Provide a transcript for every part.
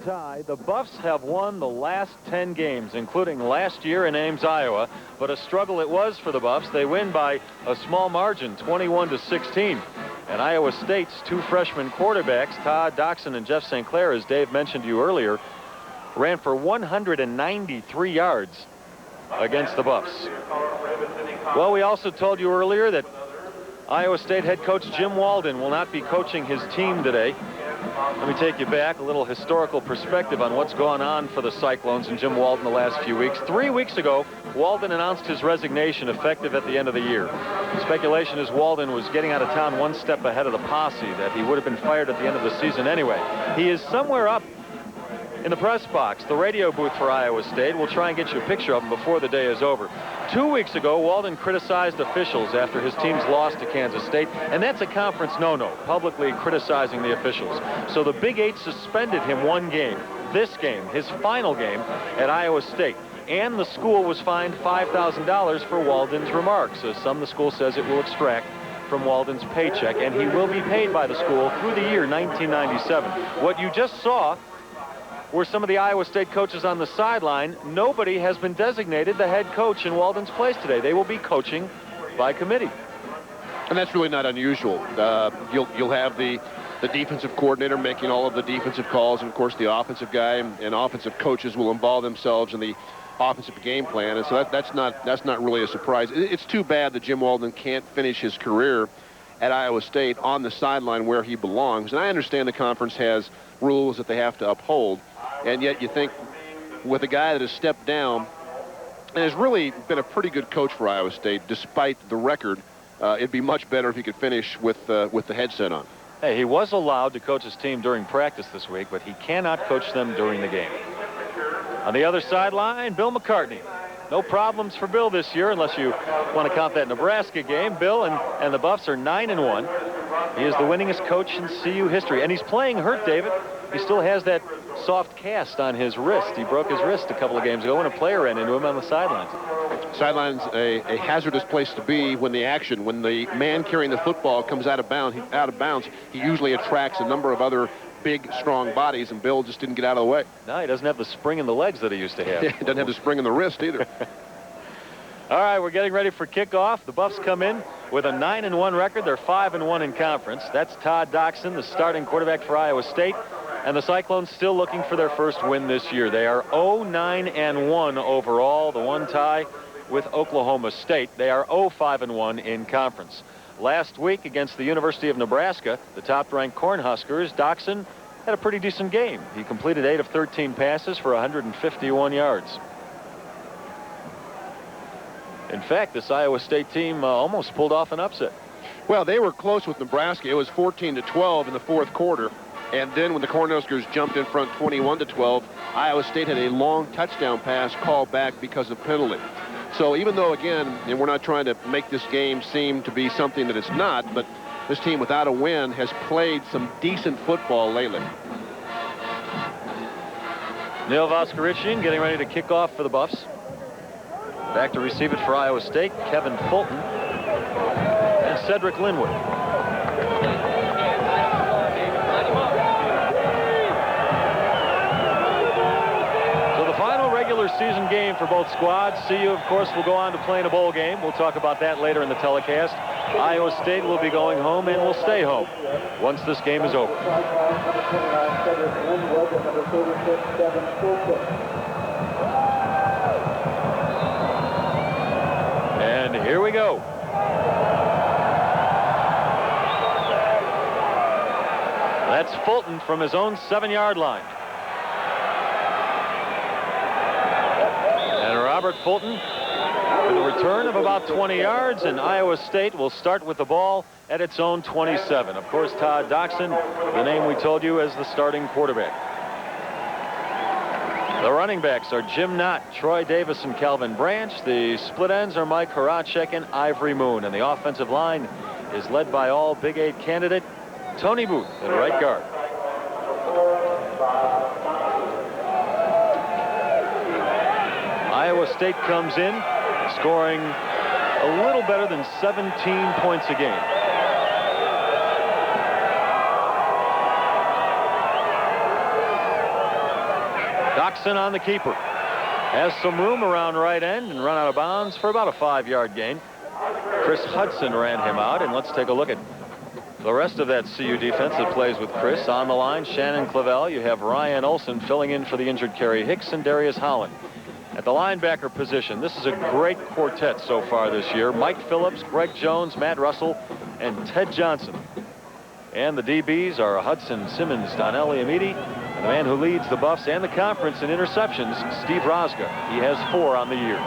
tie. The Buffs have won the last 10 games, including last year in Ames, Iowa. But a struggle it was for the Buffs. They win by a small margin, 21-16. And Iowa State's two freshman quarterbacks, Todd Doxson and Jeff St. Clair, as Dave mentioned to you earlier, ran for 193 yards against the Buffs. Well, we also told you earlier that Iowa State head coach Jim Walden will not be coaching his team today. Let me take you back, a little historical perspective on what's gone on for the Cyclones and Jim Walden the last few weeks. 3 weeks ago, Walden announced his resignation effective at the end of the year. Speculation is Walden was getting out of town one step ahead of the posse, that he would have been fired at the end of the season anyway. He is somewhere up in the press box, the radio booth for Iowa State. We'll try and get you a picture of him before the day is over. 2 weeks ago, Walden criticized officials after his team's loss to Kansas State, and that's a conference no-no, publicly criticizing the officials. So the Big Eight suspended him one game, this game, his final game at Iowa State. And the school was fined $5,000 for Walden's remarks. As the school says it will extract from Walden's paycheck, and he will be paid by the school through the year 1997. What you just saw were some of the Iowa State coaches on the sideline. Nobody has been designated the head coach in Walden's place today. They will be coaching by committee. And that's really not unusual. You'll have the defensive coordinator making all of the defensive calls, and of course the offensive guy and offensive coaches will involve themselves in the offensive game plan, and so that's not really a surprise. It's too bad that Jim Walden can't finish his career at Iowa State on the sideline where he belongs. And I understand the conference has rules that they have to uphold, and yet you think with a guy that has stepped down and has really been a pretty good coach for Iowa State despite the record, it'd be much better if he could finish with the headset on. Hey, he was allowed to coach his team during practice this week, but he cannot coach them during the game. On the other sideline, Bill McCartney. No problems for Bill this year unless you want to count that Nebraska game. Bill and the Buffs are 9-1. He is the winningest coach in CU history, and he's playing hurt, David. He still has that soft cast on his wrist. He broke his wrist a couple of games ago when a player ran into him on the sidelines. Sideline's a hazardous place to be when the man carrying the football comes out of bounds, he usually attracts a number of other big, strong bodies, and Bill just didn't get out of the way. No, he doesn't have the spring in the legs that he used to have. He doesn't have the spring in the wrist either. All right, we're getting ready for kickoff. The Buffs come in with a 9-1 record. They're 5-1 in conference. That's Todd Doxson, the starting quarterback for Iowa State. And the Cyclones still looking for their first win this year. They are 0-9-1 overall, the one tie with Oklahoma State. They are 0-5-1 in conference. Last week against the University of Nebraska, the top-ranked Cornhuskers, Doxson had a pretty decent game. He completed 8 of 13 passes for 151 yards. In fact, this Iowa State team almost pulled off an upset. Well, they were close with Nebraska. It was 14-12 in the fourth quarter. And then when the Cornhuskers jumped in front 21-12, Iowa State had a long touchdown pass called back because of penalty. So even though, again, and we're not trying to make this game seem to be something that it's not, but this team without a win has played some decent football lately. Neil Voskerichian getting ready to kick off for the Buffs. Back to receive it for Iowa State, Kevin Fulton and Cedric Linwood. Regular season game for both squads. CU, of course, will go on to play in a bowl game. We'll talk about that later in the telecast. Iowa State will be going home and will stay home once this game is over. And here we go. That's Fulton from his own 7-yard line. Robert Fulton with a return of about 20 yards, and Iowa State will start with the ball at its own 27. Of course, Todd Doxson, the name we told you as the starting quarterback. The running backs are Jim Knott, Troy Davis, and Calvin Branch. The split ends are Mike Horacek and Ivory Moon, and the offensive line is led by all Big 8 candidate Tony Booth at right guard. Iowa State comes in, scoring a little better than 17 points a game. Doxson on the keeper. Has some room around right end and run out of bounds for about a 5-yard gain. Chris Hudson ran him out, and let's take a look at the rest of that CU defense that plays with Chris. On the line, Shannon Clavel. You have Ryan Olson filling in for the injured Kerry Hicks and Darius Holland. At the linebacker position, this is a great quartet so far this year. Mike Phillips, Greg Jones, Matt Russell, and Ted Johnson. And the DBs are Hudson, Simmons, Donnell Liamidi, and the man who leads the Buffs and the conference in interceptions, Steve Rosga. He has 4 on the year.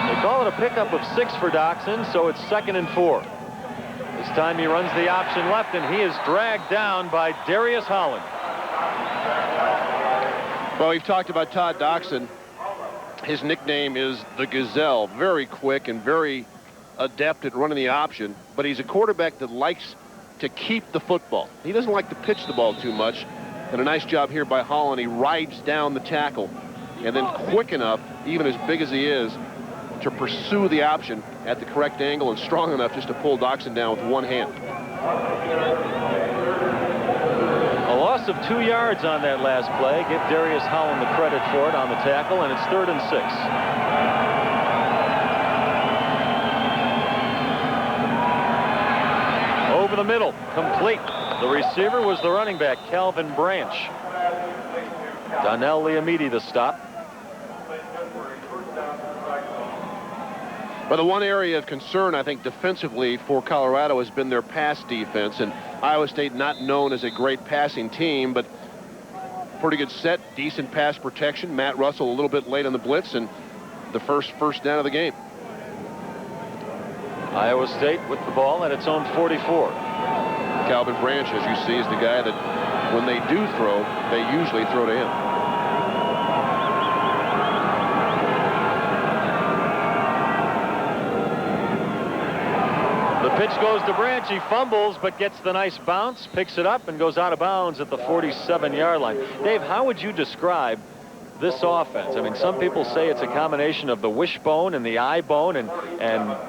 They call it a pickup of 6 for Doxson, so it's 2nd and 4. This time he runs the option left, and he is dragged down by Darius Holland. Well, we've talked about Todd Doxson. His nickname is the Gazelle. Very quick and very adept at running the option, but he's a quarterback that likes to keep the football. He doesn't like to pitch the ball too much, and a nice job here by Holland. He rides down the tackle, and then quick enough, even as big as he is, to pursue the option at the correct angle and strong enough just to pull Doxson down with one hand. A loss of 2 yards on that last play. Give Darius Holland the credit for it on the tackle, and it's 3rd and 6. Over the middle, complete. The receiver was the running back, Calvin Branch. Donnell Liamidi the stop. But the one area of concern, I think, defensively for Colorado has been their pass defense. And Iowa State not known as a great passing team, but pretty good set, decent pass protection. Matt Russell a little bit late on the blitz, and the first down of the game. Iowa State with the ball at its own 44. Calvin Branch, as you see, is the guy that when they do throw, they usually throw to him. The pitch goes to Branch. He fumbles, but gets the nice bounce, picks it up, and goes out of bounds at the 47-yard line. Dave, how would you describe this offense? I mean, some people say it's a combination of the wishbone and the eye bone and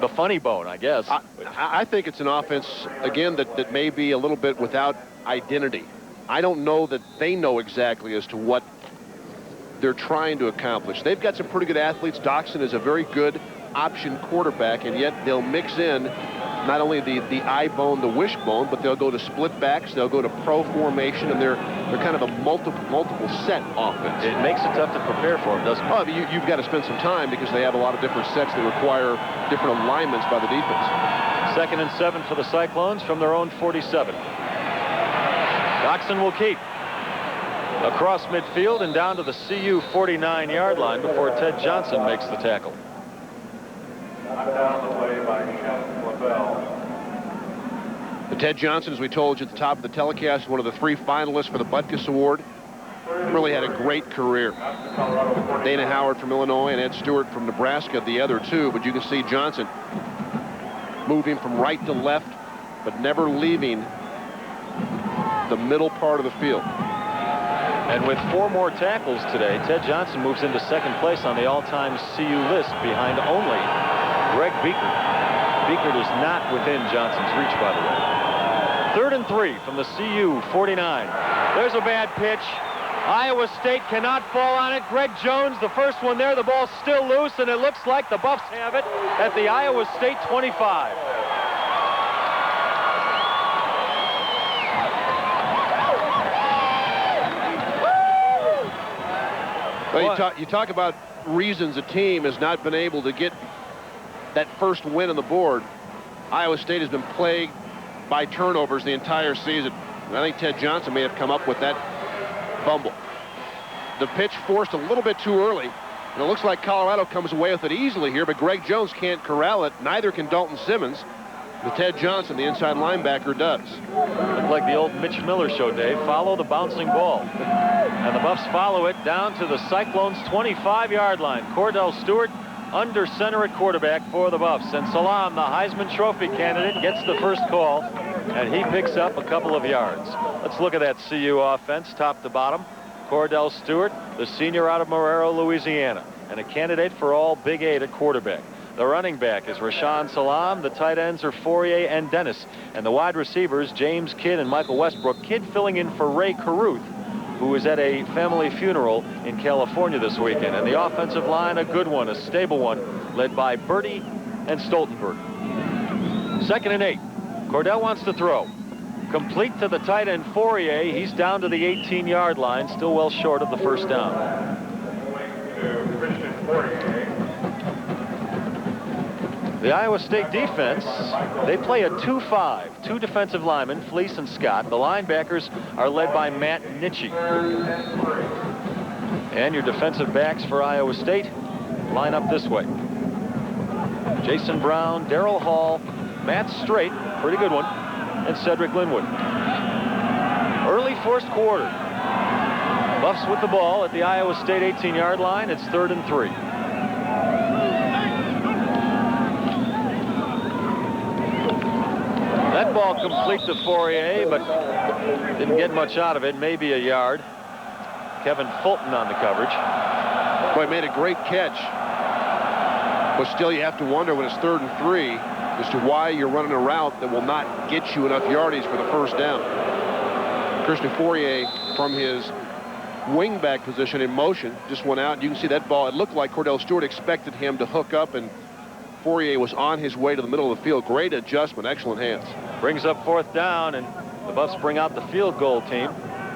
the funny bone, I guess. I think it's an offense, again, that may be a little bit without identity. I don't know that they know exactly as to what they're trying to accomplish. They've got some pretty good athletes. Doxson is a very good option quarterback, and yet they'll mix in not only the eye bone, the wishbone, but they'll go to split backs, they'll go to pro formation, and they're kind of a multiple set offense. It makes it tough to prepare for them, doesn't it? Oh, you've got to spend some time because they have a lot of different sets that require different alignments by the defense. 2nd and 7 for the Cyclones from their own 47. Doxson will keep. Across midfield and down to the CU 49-yard line before Ted Johnson makes the tackle. Down the way by Shannon Clavel. Ted Johnson, as we told you at the top of the telecast, one of the 3 finalists for the Butkus Award. Really had a great career. Dana Howard from Illinois and Ed Stewart from Nebraska, the other 2. But you can see Johnson moving from right to left, but never leaving the middle part of the field. And with 4 more tackles today, Ted Johnson moves into 2nd place on the all-time CU list behind only Greg Beekert. Beekert is not within Johnson's reach, by the way. 3rd and 3 from the CU 49. There's a bad pitch. Iowa State cannot fall on it. Greg Jones, the first one there. The ball's still loose, and it looks like the Buffs have it at the Iowa State 25. Well, you talk about reasons a team has not been able to get that first win on the board. Iowa State has been plagued by turnovers the entire season. And I think Ted Johnson may have come up with that fumble. The pitch forced a little bit too early, and it looks like Colorado comes away with it easily here, but Greg Jones can't corral it. Neither can Dalton Simmons. But Ted Johnson, the inside linebacker, does. Looked like the old Mitch Miller show, Dave. Follow the bouncing ball. And the Buffs follow it down to the Cyclones' 25-yard line. Cordell Stewart under center at quarterback for the Buffs. And Salaam, the Heisman Trophy candidate, gets the first call, and he picks up a couple of yards. Let's look at that CU offense, top to bottom. Cordell Stewart, the senior out of Marrero, Louisiana, and a candidate for all Big 8 at quarterback. The running back is Rashawn Salaam. The tight ends are Fourier and Dennis. And the wide receivers, James Kidd and Michael Westbrook. Kidd filling in for Ray Caruth, who is at a family funeral in California this weekend. And the offensive line, a good one, a stable one, led by Bertie and Stoltenberg. 2nd and 8. Cordell wants to throw. Complete to the tight end Fourier. He's down to the 18-yard line, still well short of the first down. The Iowa State defense, they play a 2-5. 2 defensive linemen, Fleece and Scott. The linebackers are led by Matt Nitchie. And your defensive backs for Iowa State line up this way. Jason Brown, Darrell Hall, Matt Strait, pretty good one, and Cedric Linwood. Early first quarter. Buffs with the ball at the Iowa State 18-yard line. It's 3rd and 3. That ball complete to Fourier, but didn't get much out of it, maybe a yard. Kevin Fulton on the coverage. Boy, made a great catch. But still, you have to wonder when it's 3rd and 3 as to why you're running a route that will not get you enough yardage for the first down. Christian Fourier, from his wingback position in motion, just went out. You can see that ball. It looked like Cordell Stewart expected him to hook up, and Fourier was on his way to the middle of the field. Great adjustment, excellent hands. Brings up 4th down, and the Buffs bring out the field goal team.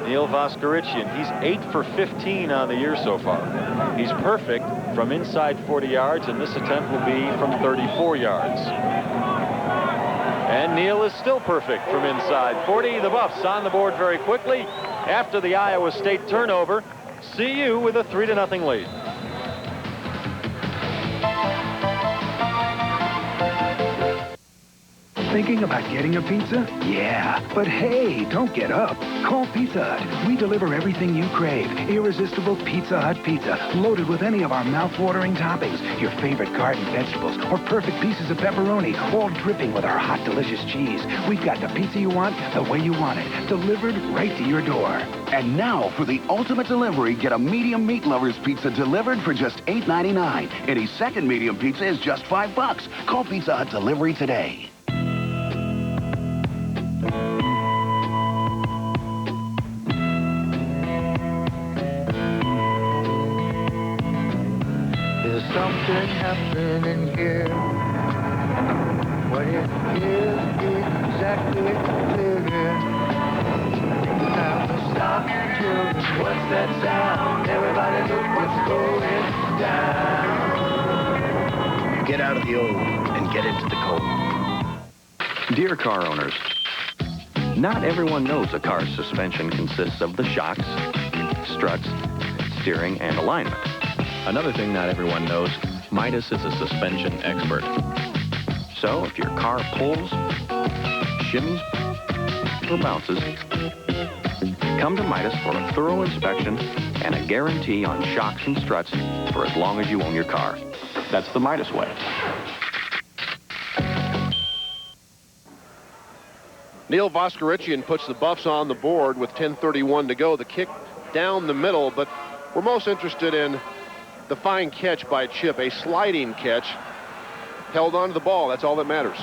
Neil Voskerichian, he's 8 for 15 on the year so far. He's perfect from inside 40 yards, and this attempt will be from 34 yards. And Neil is still perfect from inside 40. The Buffs on the board very quickly after the Iowa State turnover. CU with a 3-0 lead. Thinking about getting a pizza? Yeah, but hey, don't get up. Call Pizza Hut. We deliver everything you crave. Irresistible Pizza Hut pizza, loaded with any of our mouth-watering toppings, your favorite garden vegetables, or perfect pieces of pepperoni, all dripping with our hot, delicious cheese. We've got the pizza you want, the way you want it, delivered right to your door. And now, for the ultimate delivery, get a medium meat lovers pizza delivered for just $8.99. Any second medium pizza is just $5. Call Pizza Hut Delivery today. Something happening here. What it is exactly clear. Now to stop children. What's that sound? Everybody look what's going down. Get out of the old and get into the cold. Dear car owners, not everyone knows a car's suspension consists of the shocks, struts, steering, and alignment. Another thing not everyone knows, Midas is a suspension expert. So if your car pulls, shimmies, or bounces, come to Midas for a thorough inspection and a guarantee on shocks and struts for as long as you own your car. That's the Midas way. Neil Voskerichian puts the Buffs on the board with 10:31 to go. The kick down the middle, but we're most interested in the fine catch by Chip, a sliding catch. Held on to the ball, that's all that matters.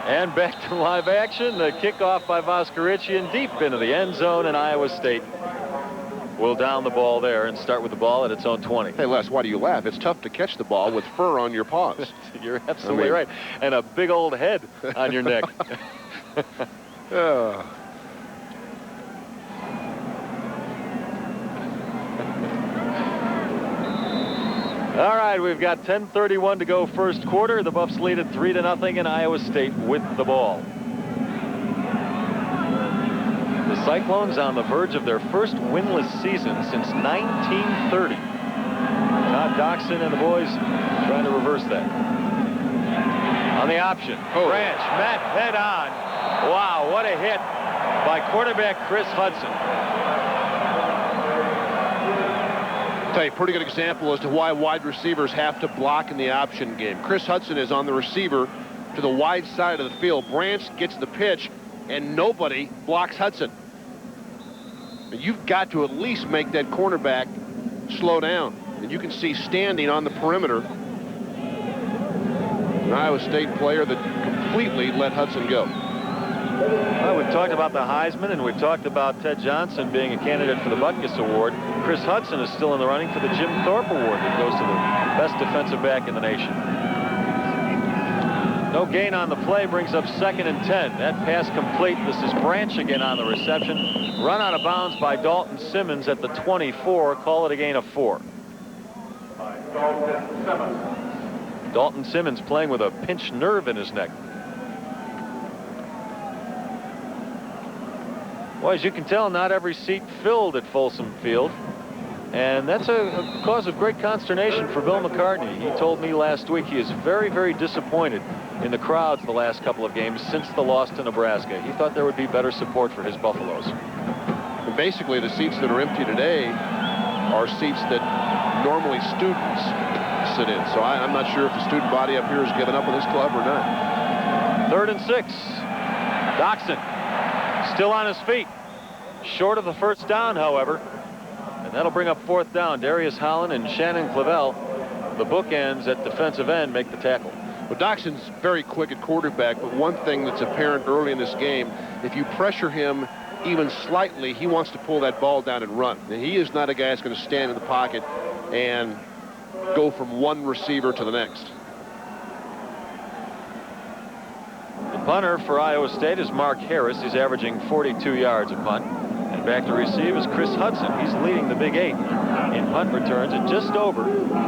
And back to live action. The kickoff by Voskerichian deep into the end zone, and Iowa State will down the ball there and start with the ball at its own 20. Hey, Les, why do you laugh? It's tough to catch the ball with fur on your paws. You're absolutely right. And a big old head on your neck. All right, we've got 10:31 to go first quarter. The Buffs lead at 3-0 and Iowa State with the ball. The Cyclones on the verge of their first winless season since 1930. Todd Doxson and the boys trying to reverse that. On the option, Branch met head on. Wow, what a hit by quarterback Chris Hudson. Tell you, pretty good example as to why wide receivers have to block in the option game. Chris Hudson is on the receiver to the wide side of the field. Branch gets the pitch, and nobody blocks Hudson. You've got to at least make that cornerback slow down. And you can see standing on the perimeter an Iowa State player that completely let Hudson go. Well, we've talked about the Heisman, and we've talked about Ted Johnson being a candidate for the Butkus Award. Chris Hudson is still in the running for the Jim Thorpe Award that goes to the best defensive back in the nation. No gain on the play brings up 2nd and 10. That pass complete. This is Branch again on the reception. Run out of bounds by Dalton Simmons at the 24. Call it a gain of 4. Dalton Simmons playing with a pinched nerve in his neck. Well, as you can tell, not every seat filled at Folsom Field. And that's a cause of great consternation for Bill McCartney. He told me last week he is very, very disappointed in the crowds the last couple of games since the loss to Nebraska. He thought there would be better support for his Buffaloes. And basically, the seats that are empty today are seats that normally students sit in. So I'm not sure if the student body up here has given up on this club or not. 3rd and 6. Doxson still on his feet. Short of the first down, however. And that'll bring up 4th down. Darius Holland and Shannon Clavel, the bookends at defensive end, make the tackle. Well, Doxson's very quick at quarterback, but one thing that's apparent early in this game, if you pressure him even slightly, he wants to pull that ball down and run. And he is not a guy that's going to stand in the pocket and go from one receiver to the next. The punter for Iowa State is Mark Harris. He's averaging 42 yards a punt. And back to receive is Chris Hudson. He's leading the Big 8 in punt returns at just over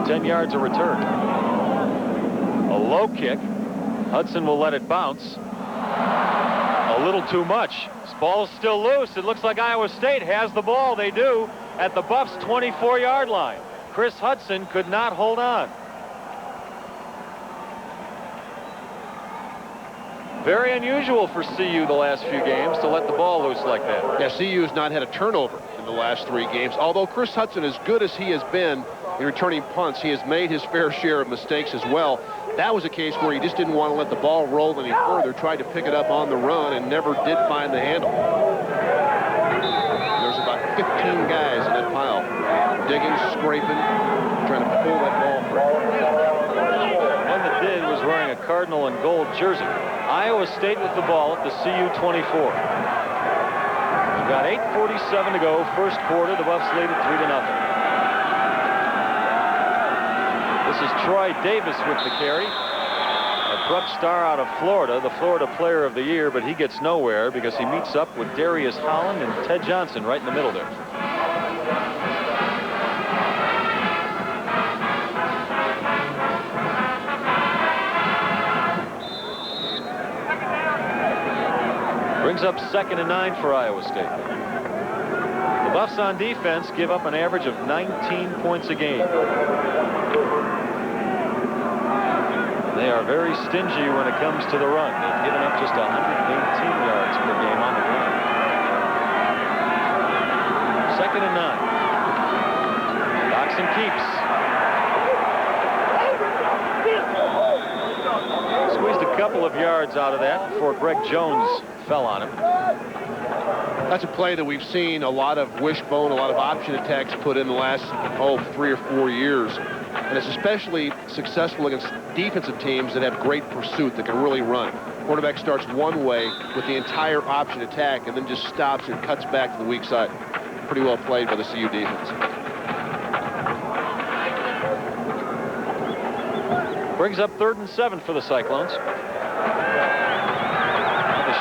10 yards a return. A low kick. Hudson will let it bounce. A little too much. This ball is still loose. It looks like Iowa State has the ball. They do at the Buffs' 24-yard line. Chris Hudson could not hold on. Very unusual for CU the last few games to let the ball loose like that. Yeah, CU has not had a turnover in the last 3 games. Although Chris Hudson, as good as he has been in returning punts, he has made his fair share of mistakes as well. That was a case where he just didn't want to let the ball roll any further, tried to pick it up on the run, and never did find the handle. There's about 15 guys in that pile, digging, scraping, trying to pull that ball through. One that did was wearing a Cardinal and gold jersey. Iowa State with the ball at the CU 24. We've got 8:47 to go. First quarter. The Buffs lead it 3-0. This is Troy Davis with the carry. A Prep star out of Florida, the Florida Player of the Year, but he gets nowhere because he meets up with Darius Holland and Ted Johnson right in the middle there. Brings up 2nd and 9 for Iowa State. The Buffs on defense give up an average of 19 points a game. They are very stingy when it comes to the run. They've given up just 118 yards per game on the ground. 2nd and 9. Doxson keeps. Squeezed a couple of yards out of that before Greg Jones fell on him. That's a play that we've seen a lot of wishbone, a lot of option attacks put in the last 3 or 4 years. And it's especially successful against defensive teams that have great pursuit, that can really run. Quarterback starts one way with the entire option attack and then just stops and cuts back to the weak side. Pretty well played by the CU defense. Brings up 3rd and 7 for the Cyclones. They've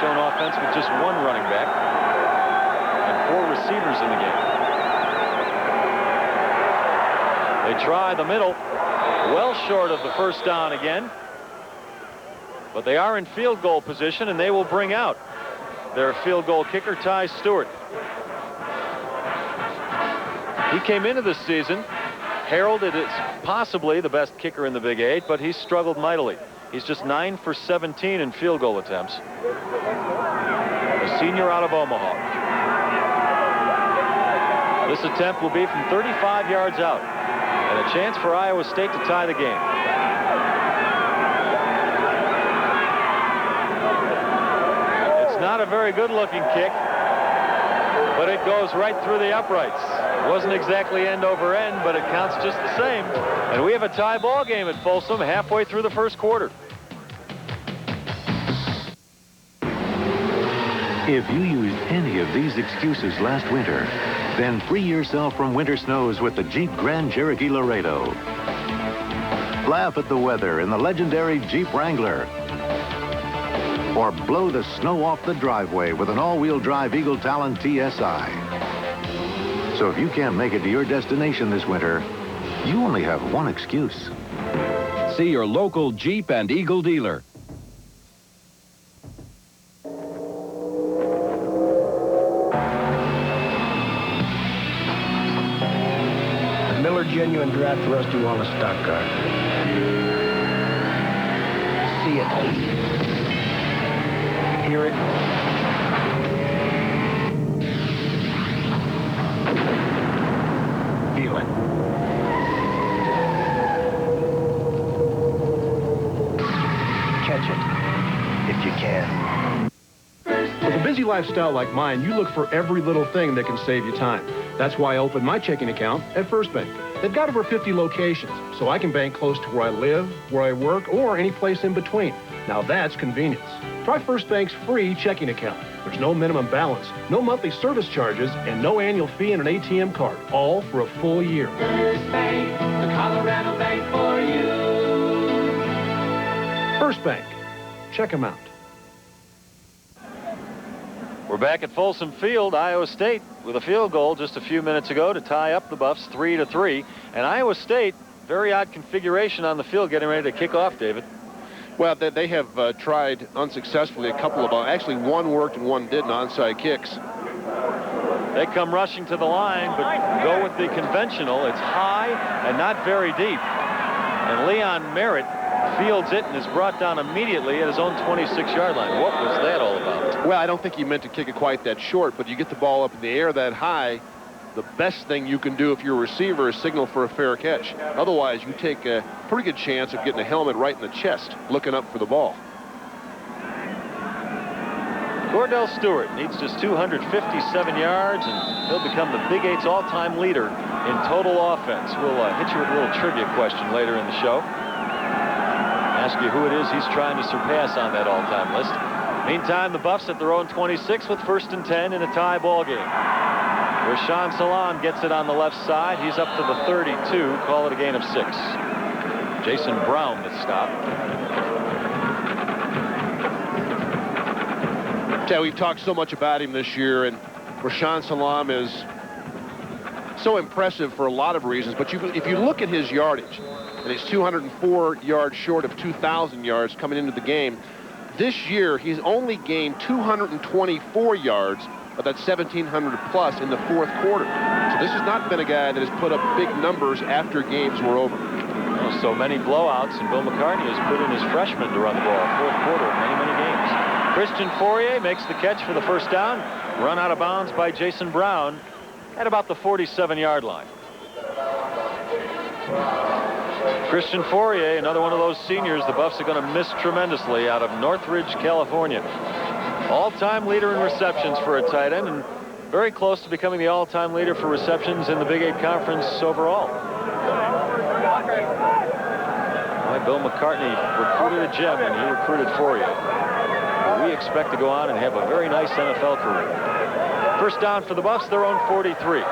shown offense with just one running back and 4 receivers in the game. They try the middle, well short of the first down again. But they are in field goal position, and they will bring out their field goal kicker, Ty Stewart. He came into this season heralded as possibly the best kicker in the Big 8, but he's struggled mightily. He's just 9 for 17 in field goal attempts. A senior out of Omaha. This attempt will be from 35 yards out, and a chance for Iowa State to tie the game. It's not a very good-looking kick, but it goes right through the uprights. Wasn't exactly end over end, but it counts just the same. And we have a tie ball game at Folsom halfway through the first quarter. If you used any of these excuses last winter, then free yourself from winter snows with the Jeep Grand Cherokee Laredo. Laugh at the weather in the legendary Jeep Wrangler. Or blow the snow off the driveway with an all-wheel drive Eagle Talon TSI. So if you can't make it to your destination this winter, you only have one excuse. See your local Jeep and Eagle dealer. Miller Genuine Draft Rusty Wallace stock car. See it. Hear it. Feel it. Catch it, if you can. With a busy lifestyle like mine, you look for every little thing that can save you time. That's why I opened my checking account at First Bank. They've got over 50 locations, so I can bank close to where I live, where I work, or any place in between. Now that's convenience. Try First Bank's free checking account. There's no minimum balance, no monthly service charges, and no annual fee and an ATM card, all for a full year. First Bank, the Colorado bank for you. First Bank. Check them out. We're back at Folsom Field. Iowa State with a field goal just a few minutes ago to tie up the Buffs 3-3. And Iowa State, very odd configuration on the field, getting ready to kick off, David. Well, they have tried unsuccessfully a couple of, actually one worked and one didn't, onside kicks. They come rushing to the line, but go with the conventional. It's high and not very deep. And Leon Merritt fields it and is brought down immediately at his own 26-yard line. What was that all about? Well, I don't think he meant to kick it quite that short, but you get the ball up in the air that high, the best thing you can do if you're a receiver is signal for a fair catch. Otherwise, you take a pretty good chance of getting a helmet right in the chest looking up for the ball. Cordell Stewart needs just 257 yards, and he'll become the Big 8's all-time leader in total offense. We'll hit you with a little trivia question later in the show. Ask you who it is he's trying to surpass on that all-time list. Meantime, the Buffs at their own 26 with 1st and 10 in a tie ball game. Rashawn Salaam gets it on the left side. He's up to the 32. Call it a gain of 6. Jason Brown the stop. Yeah, we've talked so much about him this year, and Rashawn Salaam is so impressive for a lot of reasons. But if you look at his yardage, and he's 204 yards short of 2,000 yards coming into the game. This year, he's only gained 224 yards of that 1,700 plus in the 4th quarter. So this has not been a guy that has put up big numbers after games were over. Well, so many blowouts, and Bill McCartney has put in his freshman to run the ball 4th quarter of many, many games. Christian Fourier makes the catch for the first down. Run out of bounds by Jason Brown at about the 47-yard line. Christian Fourier, another one of those seniors the Buffs are going to miss tremendously, out of Northridge, California. All-time leader in receptions for a tight end, and very close to becoming the all-time leader for receptions in the Big 8 Conference overall. Boy, Bill McCartney recruited a gem when he recruited Fourier. We expect to go on and have a very nice NFL career. First down for the Buffs, their own 43.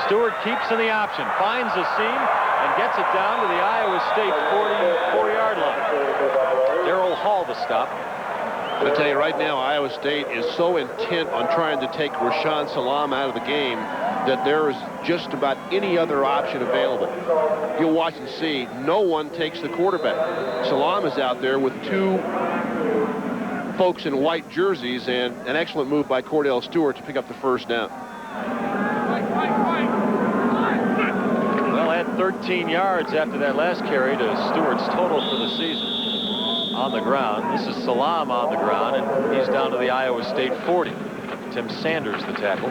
Stewart keeps in the option, finds a seam, and gets it down to the Iowa State 44-yard line. Darrell Hall the stop. I'm going to tell you right now, Iowa State is so intent on trying to take Rashawn Salaam out of the game that there is just about any other option available. You'll watch and see, no one takes the quarterback. Salaam is out there with 2 folks in white jerseys, and an excellent move by Cordell Stewart to pick up the first down. Well, add 13 yards after that last carry to Stewart's total for the season. On the ground, this is Salaam on the ground, and he's down to the Iowa State 40. Tim Sanders the tackle.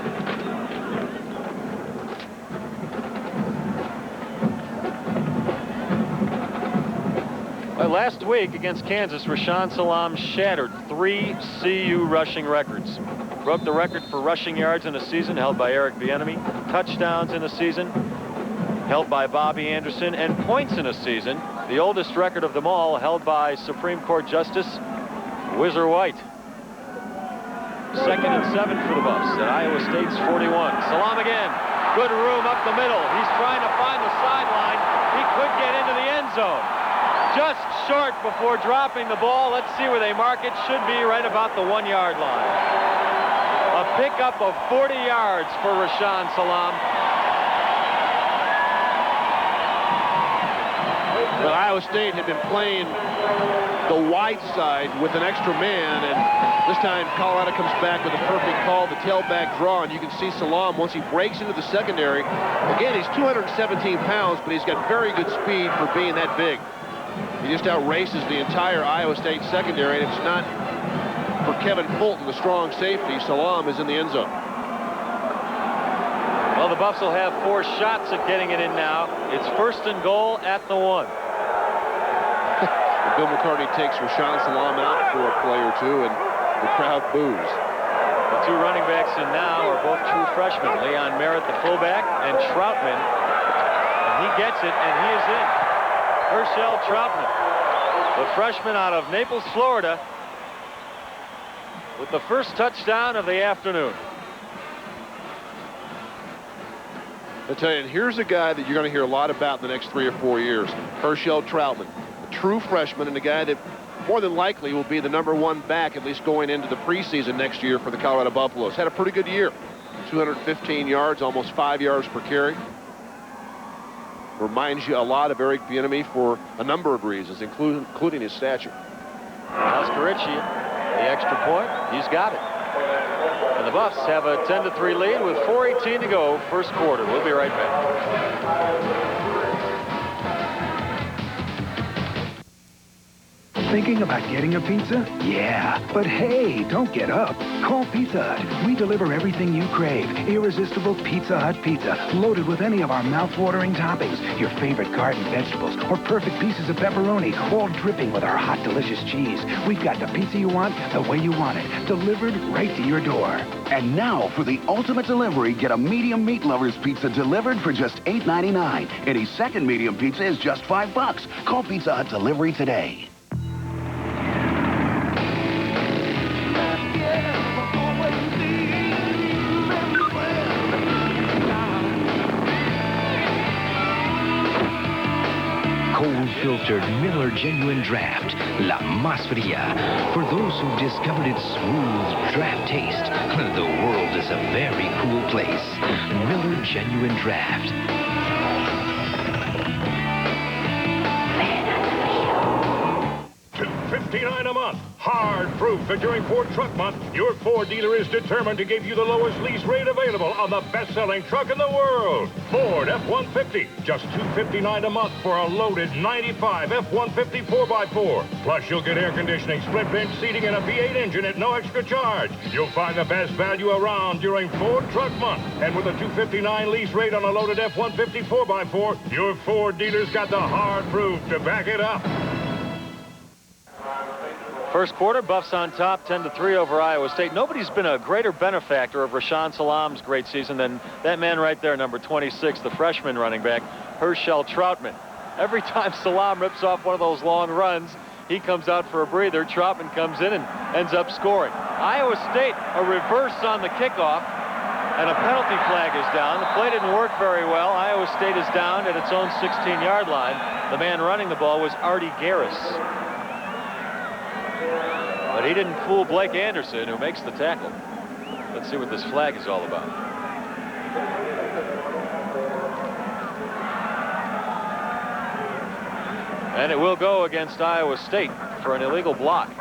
Well, last week against Kansas, Rashawn Salaam shattered 3 CU rushing records. Broke the record for rushing yards in a season, held by Eric Bieniemy. Touchdowns in a season, held by Bobby Anderson. And points in a season, the oldest record of them all, held by Supreme Court Justice Whizzer White. 2nd and 7 for the Buffs at Iowa State's 41. Salaam again. Good room up the middle. He's trying to find the sideline. He could get into the end zone. Just short before dropping the ball. Let's see where they mark it. Should be right about the 1-yard line. A pickup of 40 yards for Rashaan Salaam. But Iowa State had been playing the wide side with an extra man, and this time Colorado comes back with a perfect call, the tailback draw, and you can see Salaam, once he breaks into the secondary, again, he's 217 pounds, but he's got very good speed for being that big. He just outraces the entire Iowa State secondary, and if it's not for Kevin Fulton, the strong safety, Salaam is in the end zone. Well, the Buffs will have 4 shots at getting it in now. It's 1st and goal at the 1. Bill McCartney takes Rashaan Salaam out for a play or two, and the crowd boos. The 2 running backs in now are both true freshmen. Leon Merritt, the fullback, and Troutman. And he gets it, and he is in. Herschel Troutman, the freshman out of Naples, Florida, with the first touchdown of the afternoon. I tell you, and here's a guy that you're going to hear a lot about in the next 3 or 4 years, Herschel Troutman. True freshman, and a guy that more than likely will be the #1 back, at least going into the preseason next year for the Colorado Buffaloes. Had a pretty good year. 215 yards, almost 5 yards per carry. Reminds you a lot of Eric Bieniemy for a number of reasons, including his stature. Oscarici, the extra point, he's got it. And the Buffs have a 10-3 lead with 4:18 to go, first quarter. We'll be right back. Thinking about getting a pizza? Yeah, but hey, don't get up. Call Pizza Hut. We deliver everything you crave. Irresistible Pizza Hut pizza, loaded with any of our mouth-watering toppings. Your favorite garden vegetables, or perfect pieces of pepperoni, all dripping with our hot, delicious cheese. We've got the pizza you want, the way you want it, delivered right to your door. And now, for the ultimate delivery, get a medium meat lovers pizza delivered for just $8.99. Any second medium pizza is just $5. Call Pizza Hut Delivery today. Cold-filtered Miller Genuine Draft, La Más Fría. For those who've discovered its smooth draft taste, the world is a very cool place. Miller Genuine Draft. $2.59 a month. Hard proof that during Ford Truck Month, your Ford dealer is determined to give you the lowest lease rate available on the best-selling truck in the world. Ford F-150, just $2.59 a month for a loaded 95 F-150 4x4. Plus, you'll get air conditioning, split bench seating, and a V8 engine at no extra charge. You'll find the best value around during Ford Truck Month. And with a $2.59 lease rate on a loaded F-150 4x4, your Ford dealer's got the hard proof to back it up. First quarter, Buffs on top, 10-3 over Iowa State. Nobody's been a greater benefactor of Rashaan Salaam's great season than that man right there, number 26, the freshman running back, Herschel Troutman. Every time Salaam rips off one of those long runs, he comes out for a breather. Troutman comes in and ends up scoring. Iowa State, a reverse on the kickoff, and a penalty flag is down. The play didn't work very well. Iowa State is down at its own 16-yard line. The man running the ball was Artie Garris. But he didn't fool Blake Anderson, who makes the tackle. Let's see what this flag is all about. And it will go against Iowa State for an illegal block.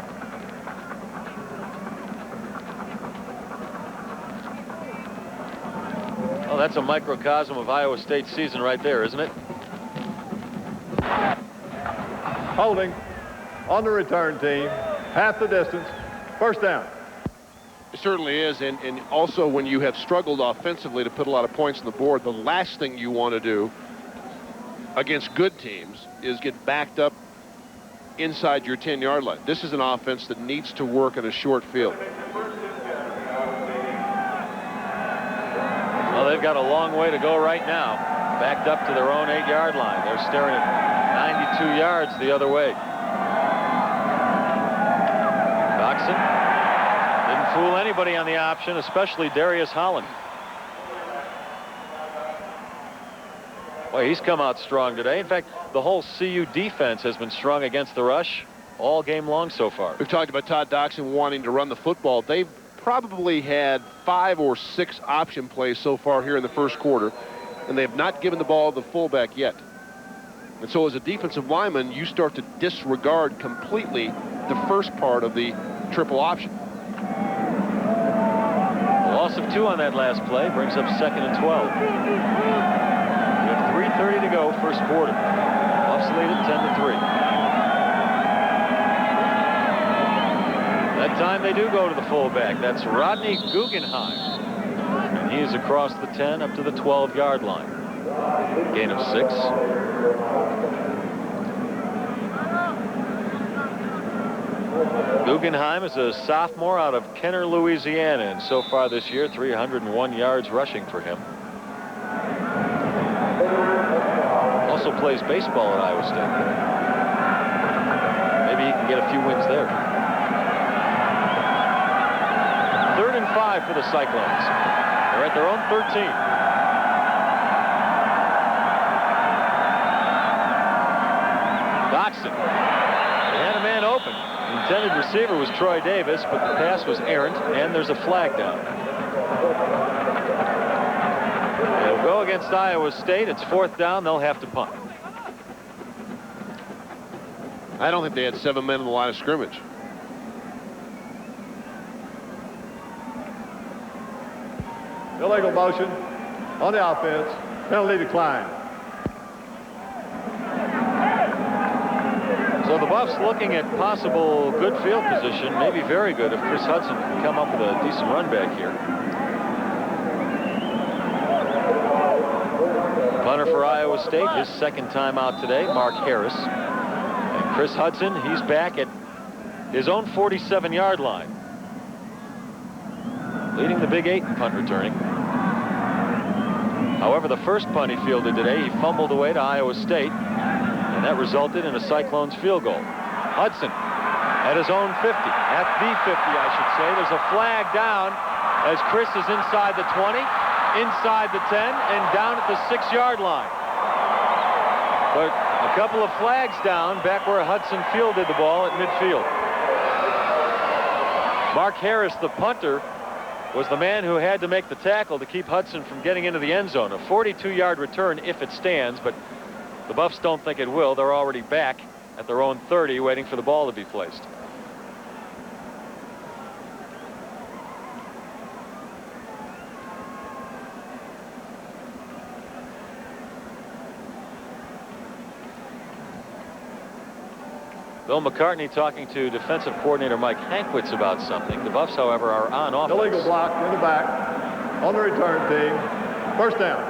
Oh, that's a microcosm of Iowa State's season right there, isn't it? Holding on the return team. Half the distance. First down. It certainly is, and also when you have struggled offensively to put a lot of points on the board, the last thing you want to do against good teams is get backed up inside your 10-yard line. This is an offense that needs to work in a short field. Well, they've got a long way to go right now. Backed up to their own 8-yard line. They're staring at 92 yards the other way. Didn't fool anybody on the option, especially Darius Holland. Well, he's come out strong today. In fact, the whole CU defense has been strong against the rush all game long so far. We've talked about Todd Doxson wanting to run the football. They've probably had 5 or 6 option plays so far here in the first quarter, and they have not given the ball to the fullback yet. And so as a defensive lineman, you start to disregard completely the first part of the triple option. A loss of 2 on that last play brings up 2nd and 12. We have 3:30 to go, first quarter. Buffs lead at 10-3. That time they do go to the fullback. That's Rodney Guggenheim. And he is across the 10 up to the 12-yard line. Gain of 6. Guggenheim is a sophomore out of Kenner, Louisiana, and so far this year 301 yards rushing for him. Also plays baseball at Iowa State. Maybe he can get a few wins there. 3rd and 5 for the Cyclones. They're at their own 13. Doxson. They had a man open. The intended receiver was Troy Davis, but the pass was errant, and there's a flag down. It'll go against Iowa State. It's 4th down. They'll have to punt. I don't think they had 7 men in the line of scrimmage. Illegal motion on the offense. Penalty decline. So the Buffs looking at possible good field position, maybe very good if Chris Hudson can come up with a decent run back here. Punter for Iowa State, his 2nd time out today, Mark Harris. And Chris Hudson, he's back at his own 47-yard line, leading the Big 8 in punt returning. However, the first punt he fielded today, he fumbled away to Iowa State, and that resulted in a Cyclones field goal. Hudson at his own 50, at the 50, I should say. There's a flag down as Chris is inside the 20, inside the 10, and down at the 6-yard line. But a couple of flags down back where Hudson fielded the ball at midfield. Mark Harris, the punter, was the man who had to make the tackle to keep Hudson from getting into the end zone. A 42-yard return if it stands, but the Buffs don't think it will. They're already back at their own 30 waiting for the ball to be placed. Bill McCartney talking to defensive coordinator Mike Hankwitz about something. The Buffs, however, are on offense. Illegal block in the back on the return team. 1st down.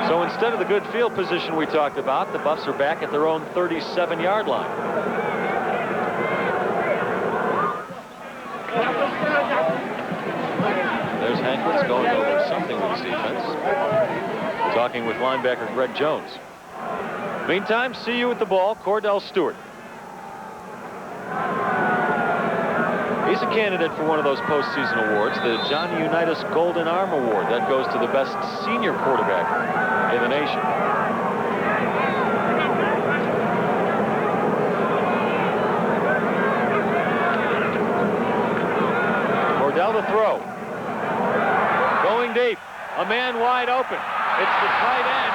So instead of the good field position we talked about, the Buffs are back at their own 37-yard line. There's Hankwitz going over something with his defense. Talking with linebacker Greg Jones. Meantime, CU with the ball, Cordell Stewart. He's a candidate for one of those postseason awards, the Johnny Unitas Golden Arm Award. That goes to the best senior quarterback in the nation. Cordell to throw. Going deep. A man wide open. It's the tight end.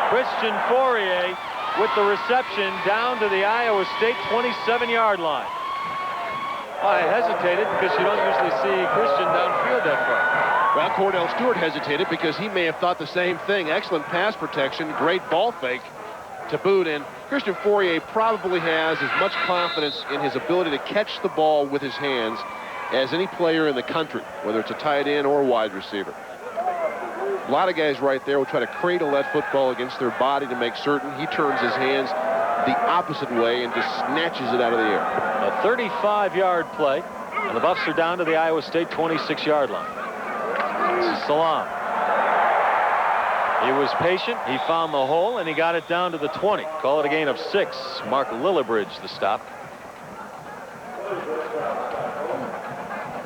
Christian Fourier with the reception down to the Iowa State 27-yard line. I hesitated because you don't usually see Christian downfield that far. Well, Cordell Stewart hesitated because he may have thought the same thing. Excellent pass protection, great ball fake to boot, and Christian Fourier probably has as much confidence in his ability to catch the ball with his hands as any player in the country, whether it's a tight end or wide receiver. A lot of guys right there will try to cradle that football against their body to make certain. He turns his hands the opposite way and just snatches it out of the air. A 35-yard play, and the Buffs are down to the Iowa State 26-yard line. This is Salaam. He He was patient. He found the hole, and he got it down to the 20. Call it a gain of 6. Mark Lillibridge, the stop.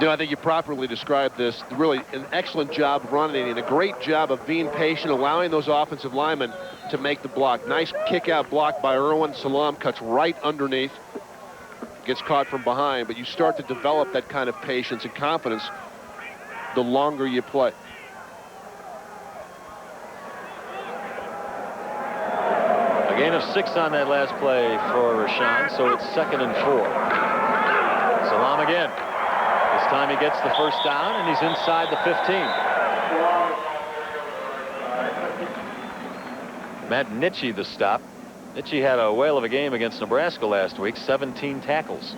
I think you properly described this. Really an excellent job running and a great job of being patient, allowing those offensive linemen to make the block. Nice kick-out block by Erwin. Salaam cuts right underneath. Gets caught from behind, but you start to develop that kind of patience and confidence the longer you play. A gain of 6 on that last play for Rashawn, so it's 2nd and 4. Salaam again. This time he gets the first down, and he's inside the 15. Matt Nitchie, the stop. Nitchie had a whale of a game against Nebraska last week, 17 tackles.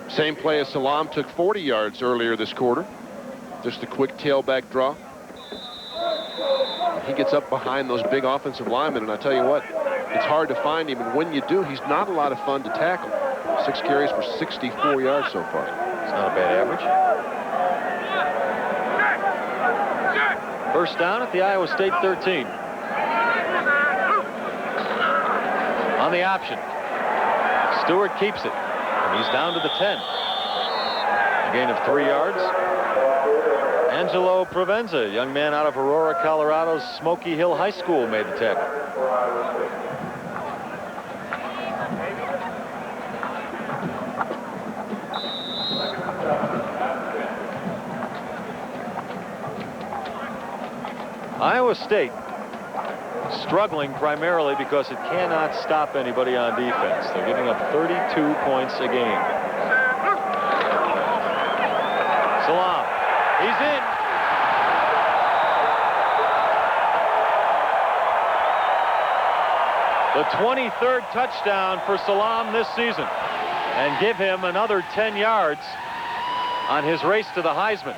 Same play as Salaam took 40 yards earlier this quarter. Just a quick tailback draw. He gets up behind those big offensive linemen, and I tell you what, it's hard to find him, and when you do, he's not a lot of fun to tackle. 6 carries for 64 yards so far. It's not a bad average. First down at the Iowa State 13. On the option. Stewart keeps it, and he's down to the 10. A gain of 3 yards. Angelo Provenza, young man out of Aurora, Colorado's Smoky Hill High School, made the tackle. Iowa State struggling primarily because it cannot stop anybody on defense. They're giving up 32 points a game. Salaam, he's in. The 23rd touchdown for Salaam this season, and give him another 10 yards on his race to the Heisman.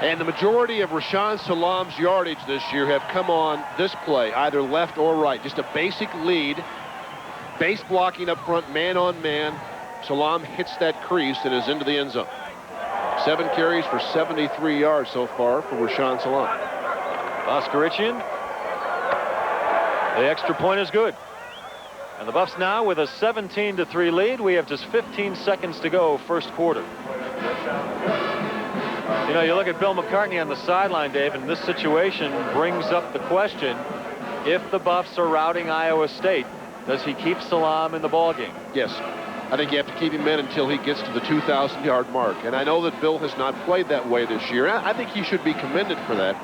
And the majority of Rashawn Salaam's yardage this year have come on this play, either left or right. Just a basic lead, base blocking up front, man on man. Salaam hits that crease and is into the end zone. 7 carries for 73 yards so far for Rashawn Salaam. Oskarichian. The extra point is good. And the Buffs now with a 17-3 lead. We have just 15 seconds to go, first quarter. You know, you look at Bill McCartney on the sideline, Dave, and this situation brings up the question, if the Buffs are routing Iowa State, does he keep Salaam in the ballgame? Yes. I think you have to keep him in until he gets to the 2,000-yard mark. And I know that Bill has not played that way this year. I think he should be commended for that,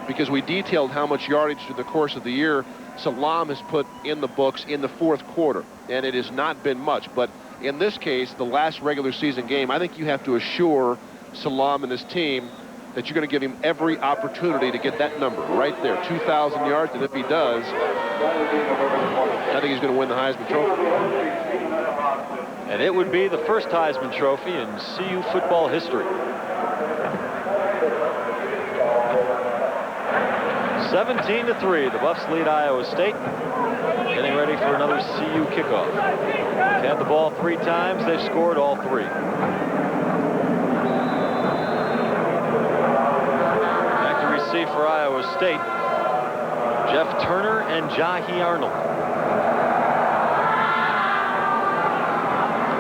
because we detailed how much yardage through the course of the year Salaam has put in the books in the 4th quarter, and it has not been much. But in this case, the last regular season game, I think you have to assure Salaam and his team that you're going to give him every opportunity to get that number right there, 2,000 yards, and if he does, I think he's going to win the Heisman Trophy. And it would be the first Heisman Trophy in CU football history. 17-3, the Buffs lead Iowa State. Getting ready for another CU kickoff. They've had the ball 3 times. They've scored all 3. Back to receive for Iowa State. Jeff Turner and Jahi Arnold.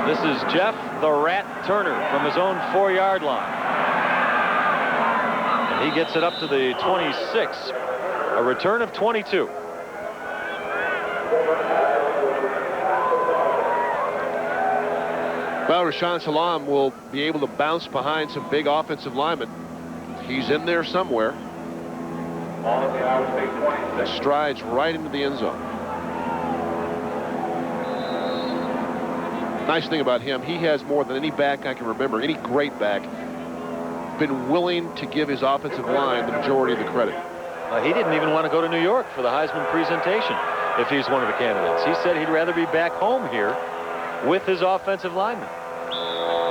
This is Jeff the Rat Turner from his own 4-yard line. And he gets it up to the 26. A return of 22. Well, Rashawn Salaam will be able to bounce behind some big offensive linemen. He's in there somewhere. And strides right into the end zone. Nice thing about him, he has more than any back I can remember, any great back, been willing to give his offensive line the majority of the credit. He didn't even want to go to New York for the Heisman presentation if he's one of the candidates. He said he'd rather be back home here with his offensive lineman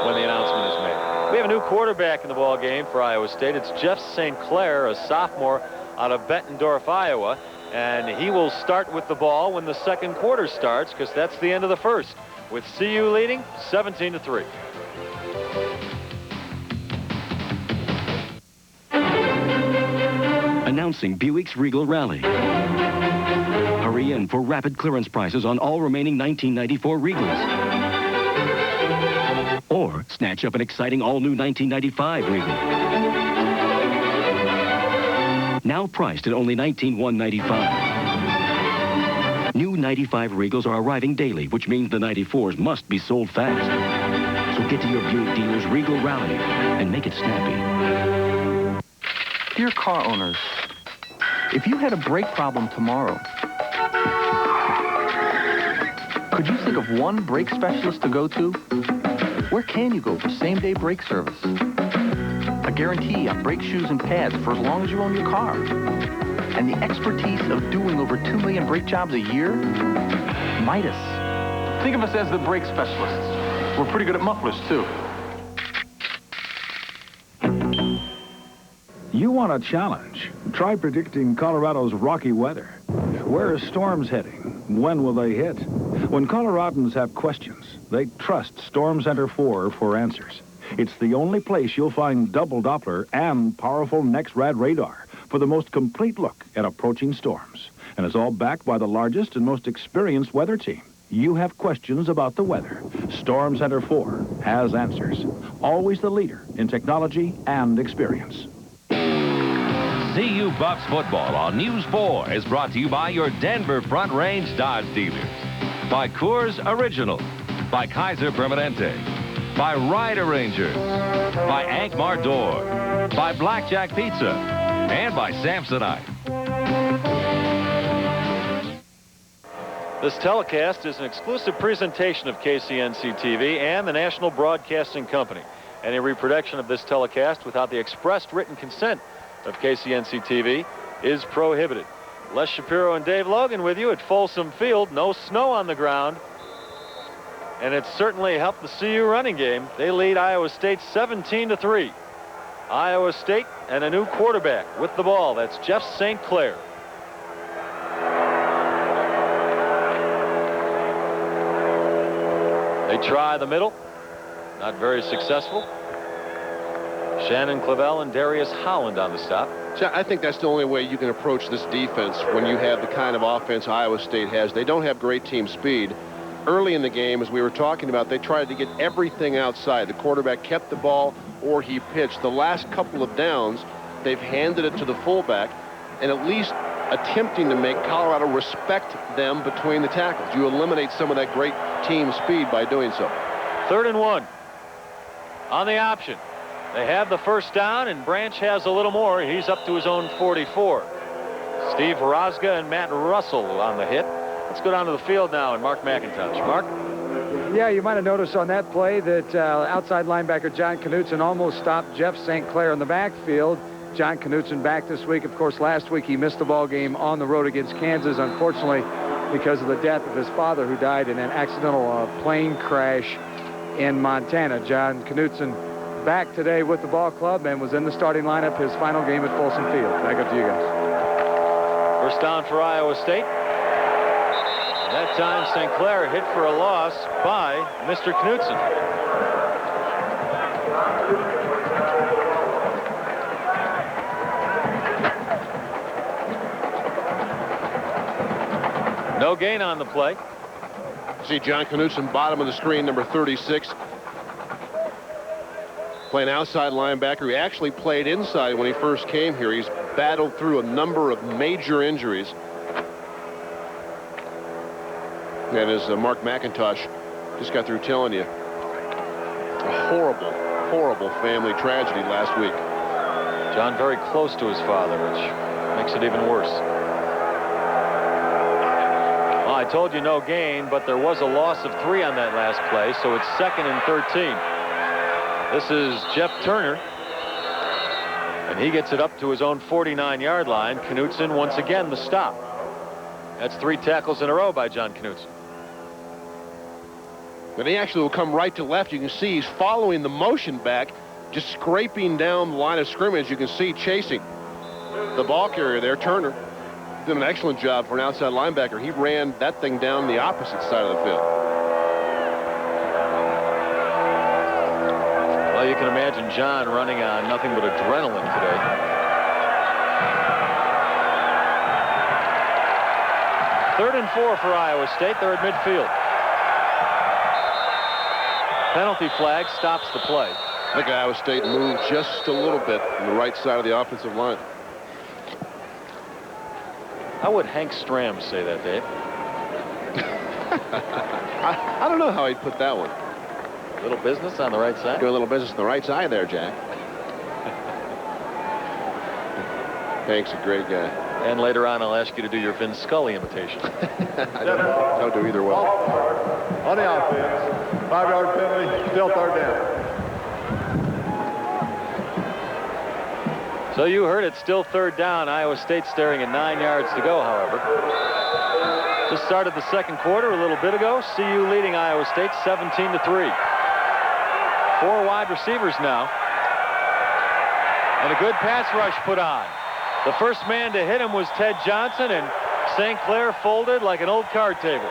when the announcement is made. We have a new quarterback in the ball game for Iowa State. It's Jeff St. Clair, a sophomore out of Bettendorf, Iowa, and he will start with the ball when the second quarter starts, because that's the end of the first, with CU leading 17-3. Announcing Buick's Regal Rally. Hurry in for rapid clearance prices on all remaining 1994 Regals. Or snatch up an exciting all-new 1995 Regal. Now priced at only $19,195. New 95 Regals are arriving daily, which means the 94s must be sold fast. So get to your Buick dealer's Regal Rally and make it snappy. Dear car owners, if you had a brake problem tomorrow, could you think of one brake specialist to go to? Where can you go for same-day brake service? A guarantee on brake shoes and pads for as long as you own your car. And the expertise of doing over 2 million brake jobs a year? Midas. Think of us as the brake specialists. We're pretty good at mufflers, too. You want a challenge? Try predicting Colorado's rocky weather. Where are storms heading? When will they hit? When Coloradans have questions, they trust Storm Center 4 for answers. It's the only place you'll find double Doppler and powerful NexRad radar for the most complete look at approaching storms. And it's all backed by the largest and most experienced weather team. You have questions about the weather. Storm Center 4 has answers. Always the leader in technology and experience. CU Buffs football on News 4 is brought to you by your Denver Front Range Dodge dealers. By Coors Original. By Kaiser Permanente. By Ride Arrangers. By Ankmar Door. By Blackjack Pizza. And by Samsonite. This telecast is an exclusive presentation of KCNC-TV and the National Broadcasting Company. Any reproduction of this telecast without the expressed written consent of KCNC-TV is prohibited. Les Shapiro and Dave Logan with you at Folsom Field. No snow on the ground. And it certainly helped the CU running game. They lead Iowa State 17-3. Iowa State and a new quarterback with the ball. That's Jeff St. Clair. They try the middle. Not very successful. Shannon Clavel and Darius Holland on the stop. I think that's the only way you can approach this defense when you have the kind of offense Iowa State has. They don't have great team speed. Early in the game, as we were talking about, they tried to get everything outside. The quarterback kept the ball or he pitched. The last couple of downs, they've handed it to the fullback and at least attempting to make Colorado respect them between the tackles. You eliminate some of that great team speed by doing so. 3rd and 1 on the option. They have the first down, and Branch has a little more. He's up to his own 44. Steve Rosga and Matt Russell on the hit. Let's go down to the field now and Mark McIntosh. Mark? Yeah, you might have noticed on that play that outside linebacker John Knutson almost stopped Jeff St. Clair in the backfield. John Knutson back this week. Of course, last week he missed the ball game on the road against Kansas, unfortunately, because of the death of his father, who died in an accidental plane crash in Montana. John Knutson back today with the ball club and was in the starting lineup his final game at Folsom Field. Back up to you guys. First down for Iowa State. That time St. Clair hit for a loss by Mr. Knutson. No gain on the play. See John Knutson, bottom of the screen, number 36. Playing outside linebacker. He actually played inside when he first came here. He's battled through a number of major injuries. And as Mark McIntosh just got through telling you, a horrible, horrible family tragedy last week. John very close to his father, which makes it even worse. Well, I told you no gain, but there was a loss of 3 on that last play, so it's 2nd and 13. This is Jeff Turner, and he gets it up to his own 49-yard line. Knutson once again the stop. That's 3 tackles in a row by John Knutson. But he actually will come right to left. You can see he's following the motion back, just scraping down the line of scrimmage. You can see chasing the ball carrier there, Turner. Did an excellent job for an outside linebacker. He ran that thing down the opposite side of the field. Well, you can imagine John running on nothing but adrenaline today. 3rd and 4 for Iowa State. They're at midfield. Penalty flag stops the play. I think Iowa State moved just a little bit on the right side of the offensive line. How would Hank Stram say that, Dave? I don't know how he'd put that one. Little business on the right side? Doing a little business on the right side there, Jack. Hank's a great guy. And later on, I'll ask you to do your Vin Scully imitation. I don't do either well. On the offense, 5-yard penalty, still 3rd down. So you heard it, still 3rd down. Iowa State staring at 9 yards to go, however. Just started the second quarter a little bit ago. CU leading Iowa State 17-3. 4 wide receivers now. And a good pass rush put on. The first man to hit him was Ted Johnson, and St. Clair folded like an old card table.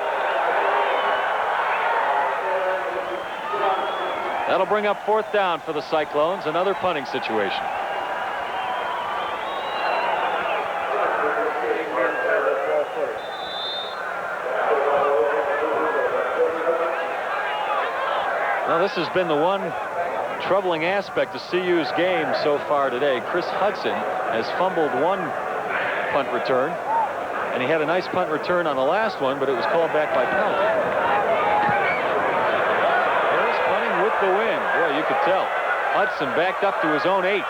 That'll bring up 4th down for the Cyclones, another punting situation. Now, this has been the one troubling aspect of CU's game so far today. Chris Hudson has fumbled one punt return, and he had a nice punt return on the last one, but it was called back by penalty. Harris punting with the wind. Boy, you could tell. Hudson backed up to his own 8.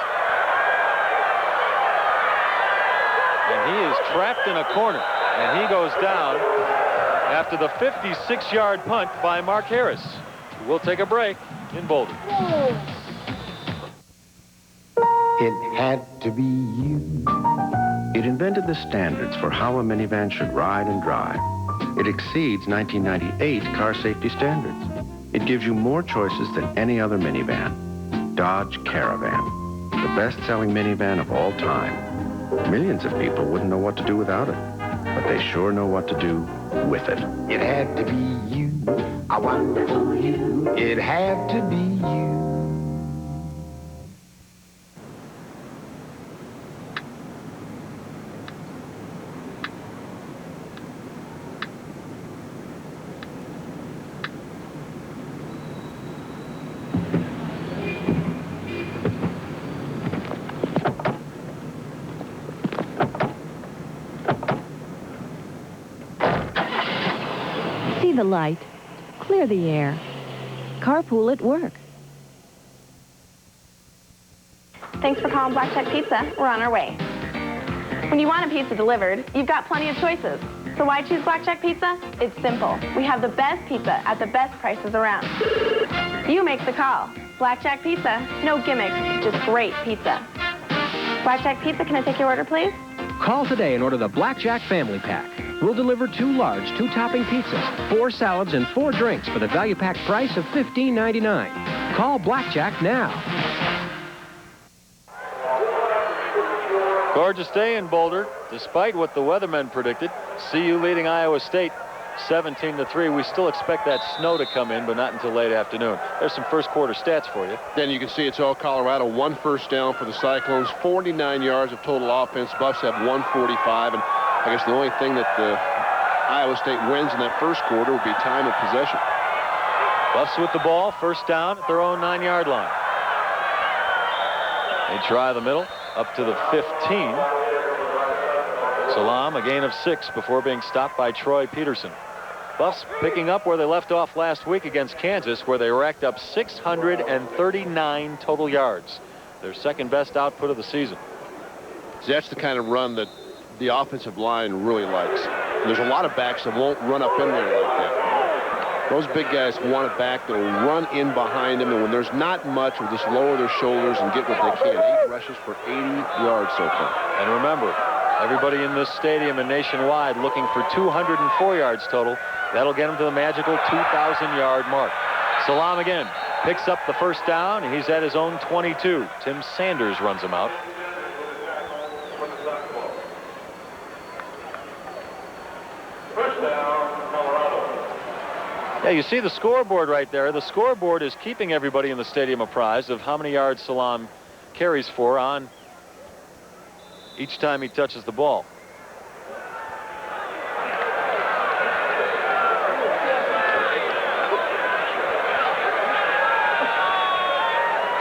And he is trapped in a corner, and he goes down after the 56-yard punt by Mark Harris. We'll take a break in Boulder. It had to be you. It invented the standards for how a minivan should ride and drive. It exceeds 1998 car safety standards. It gives you more choices than any other minivan. Dodge Caravan, the best-selling minivan of all time. Millions of people wouldn't know what to do without it, but they sure know what to do with it. It had to be you, a wonderful you. It had to be you. See the light. Clear the air. Carpool at work. Thanks for calling Blackjack Pizza. We're on our way. When you want a pizza delivered, you've got plenty of choices. So why choose Blackjack Pizza? It's simple. We have the best pizza at the best prices around. You make the call. Blackjack Pizza. No gimmicks, just great pizza. Blackjack Pizza, can I take your order, please? Call today and order the Blackjack Family Pack. We'll deliver 2 large, 2-topping pizzas, 4 salads, and 4 drinks for the value-packed price of $15.99. Call Blackjack now. Gorgeous day in Boulder, despite what the weathermen predicted. CU leading Iowa State 17-3. We still expect that snow to come in, but not until late afternoon. There's some first quarter stats for you. Then you can see it's all Colorado. 1 first down for the Cyclones, 49 yards of total offense. Buffs have 145, and I guess the only thing that Iowa State wins in that first quarter would be time of possession. Buffs with the ball, first down at their own 9-yard line. They try the middle, up to the 15. Salaam, a gain of 6 before being stopped by Troy Peterson. Buffs picking up where they left off last week against Kansas, where they racked up 639 total yards. Their second best output of the season. See, that's the kind of run that the offensive line really likes. There's a lot of backs that won't run up in there like that. Those big guys want a back that will run in behind them, and when there's not much, will just lower their shoulders and get what they can. 8 rushes for 80 yards so far. And remember, everybody in this stadium and nationwide looking for 204 yards total. That'll get them to the magical 2,000-yard mark. Salaam again picks up the first down. He's at his own 22. Tim Sanders runs him out. Yeah, you see the scoreboard right there. The scoreboard is keeping everybody in the stadium apprised of how many yards Salaam carries for on each time he touches the ball.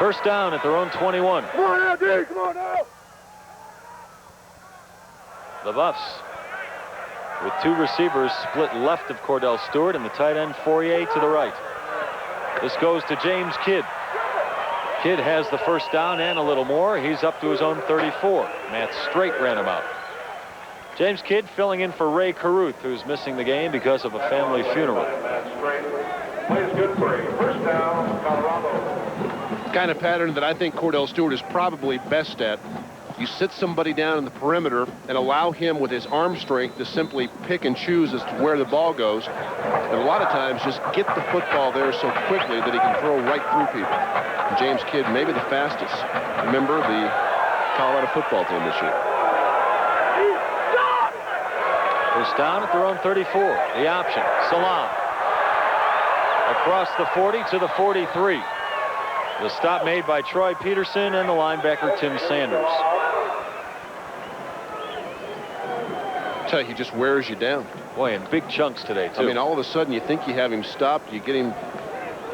First down at their own 21. Come on now, D. Come on now. The Buffs with two receivers split left of Cordell Stewart and the tight end Fourier to the right. This goes to James Kidd. Kidd has the first down and a little more. He's up to his own 34. Matt Strait ran him out. James Kidd filling in for Ray Caruth, who's missing the game because of a family funeral. Plays good for a first down, Colorado. Kind of pattern that I think Cordell Stewart is probably best at. You sit somebody down in the perimeter and allow him with his arm strength to simply pick and choose as to where the ball goes. And a lot of times just get the football there so quickly that he can throw right through people. And James Kidd, maybe the fastest. Remember the Colorado football team this year. First down at their own 34. The option. Salaam. Across the 40 to the 43. The stop made by Troy Peterson and the linebacker Tim Sanders. I tell you, he just wears you down. Boy, in big chunks today, too. I mean, all of a sudden you think you have him stopped. You get him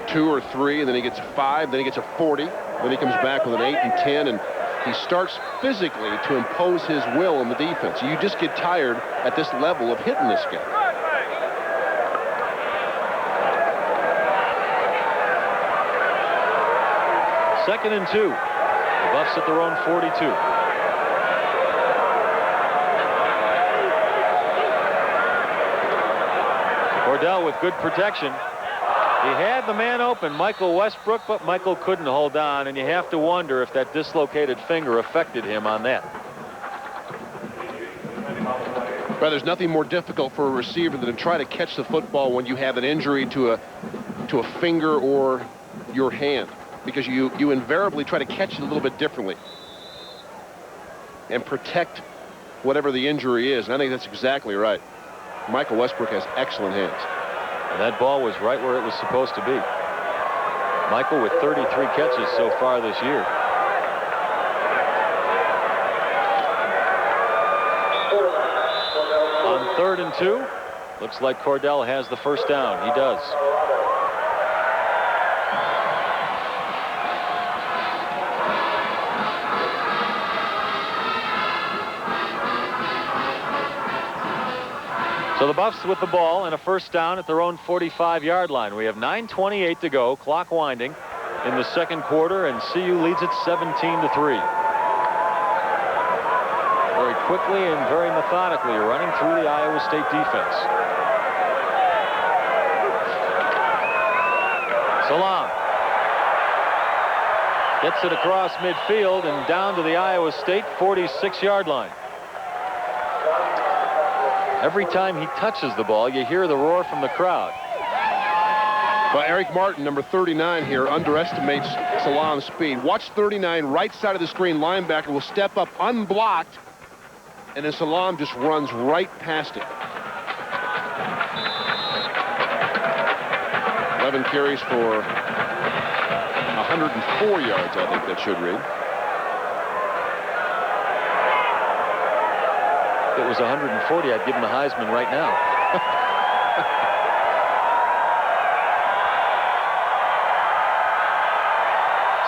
2 or 3, and then he gets a 5, then he gets a 40. Then he comes back with an 8 and 10, and he starts physically to impose his will on the defense. You just get tired at this level of hitting this guy. Second and 2. The Buffs at their own 42. Cordell with good protection. He had the man open, Michael Westbrook, but Michael couldn't hold on, and you have to wonder if that dislocated finger affected him on that. Well, there's nothing more difficult for a receiver than to try to catch the football when you have an injury to a finger or your hand, because you invariably try to catch it a little bit differently and protect whatever the injury is. And I think that's exactly right. Michael Westbrook has excellent hands. And that ball was right where it was supposed to be. Michael with 33 catches so far this year. On 3rd and 2, looks like Cordell has the first down. He does. So the Buffs with the ball and a first down at their own 45-yard line. We have 9:28 to go, clock winding in the second quarter, and CU leads it 17-3. Very quickly and very methodically running through the Iowa State defense. Salaam gets it across midfield and down to the Iowa State 46-yard line. Every time he touches the ball, you hear the roar from the crowd. Well, Eric Martin, number 39 here, underestimates Salaam's speed. Watch 39, right side of the screen, linebacker will step up unblocked, and then Salaam just runs right past it. 11 carries for 104 yards, I think that should read. If it was 140, I'd give him the Heisman right now.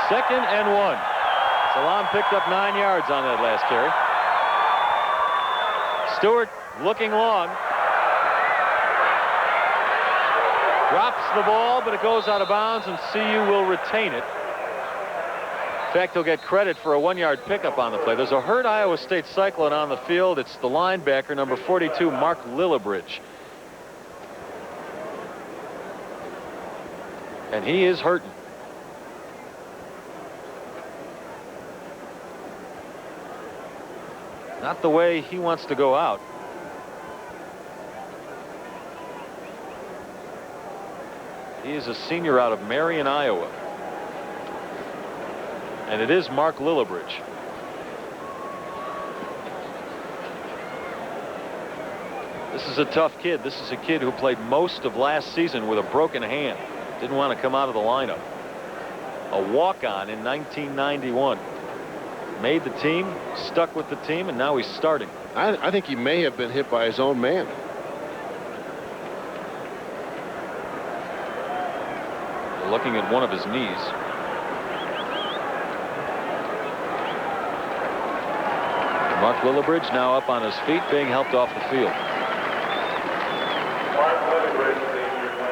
Second and 1. Salaam picked up 9 yards on that last carry. Stewart looking long. Drops the ball, but it goes out of bounds, and CU will retain it. In fact, he'll get credit for a 1-yard pickup on the play. There's a hurt Iowa State Cyclone on the field. It's the linebacker, number 42, Mark Lillibridge. And he is hurting. Not the way he wants to go out. He is a senior out of Marion, Iowa. And it is Mark Lillibridge. This is a tough kid. This is a kid who played most of last season with a broken hand. Didn't want to come out of the lineup. A walk-on in 1991. Made the team, stuck with the team, and now he's starting. I think he may have been hit by his own man. Looking at one of his knees. Mark Willibridge now up on his feet, being helped off the field.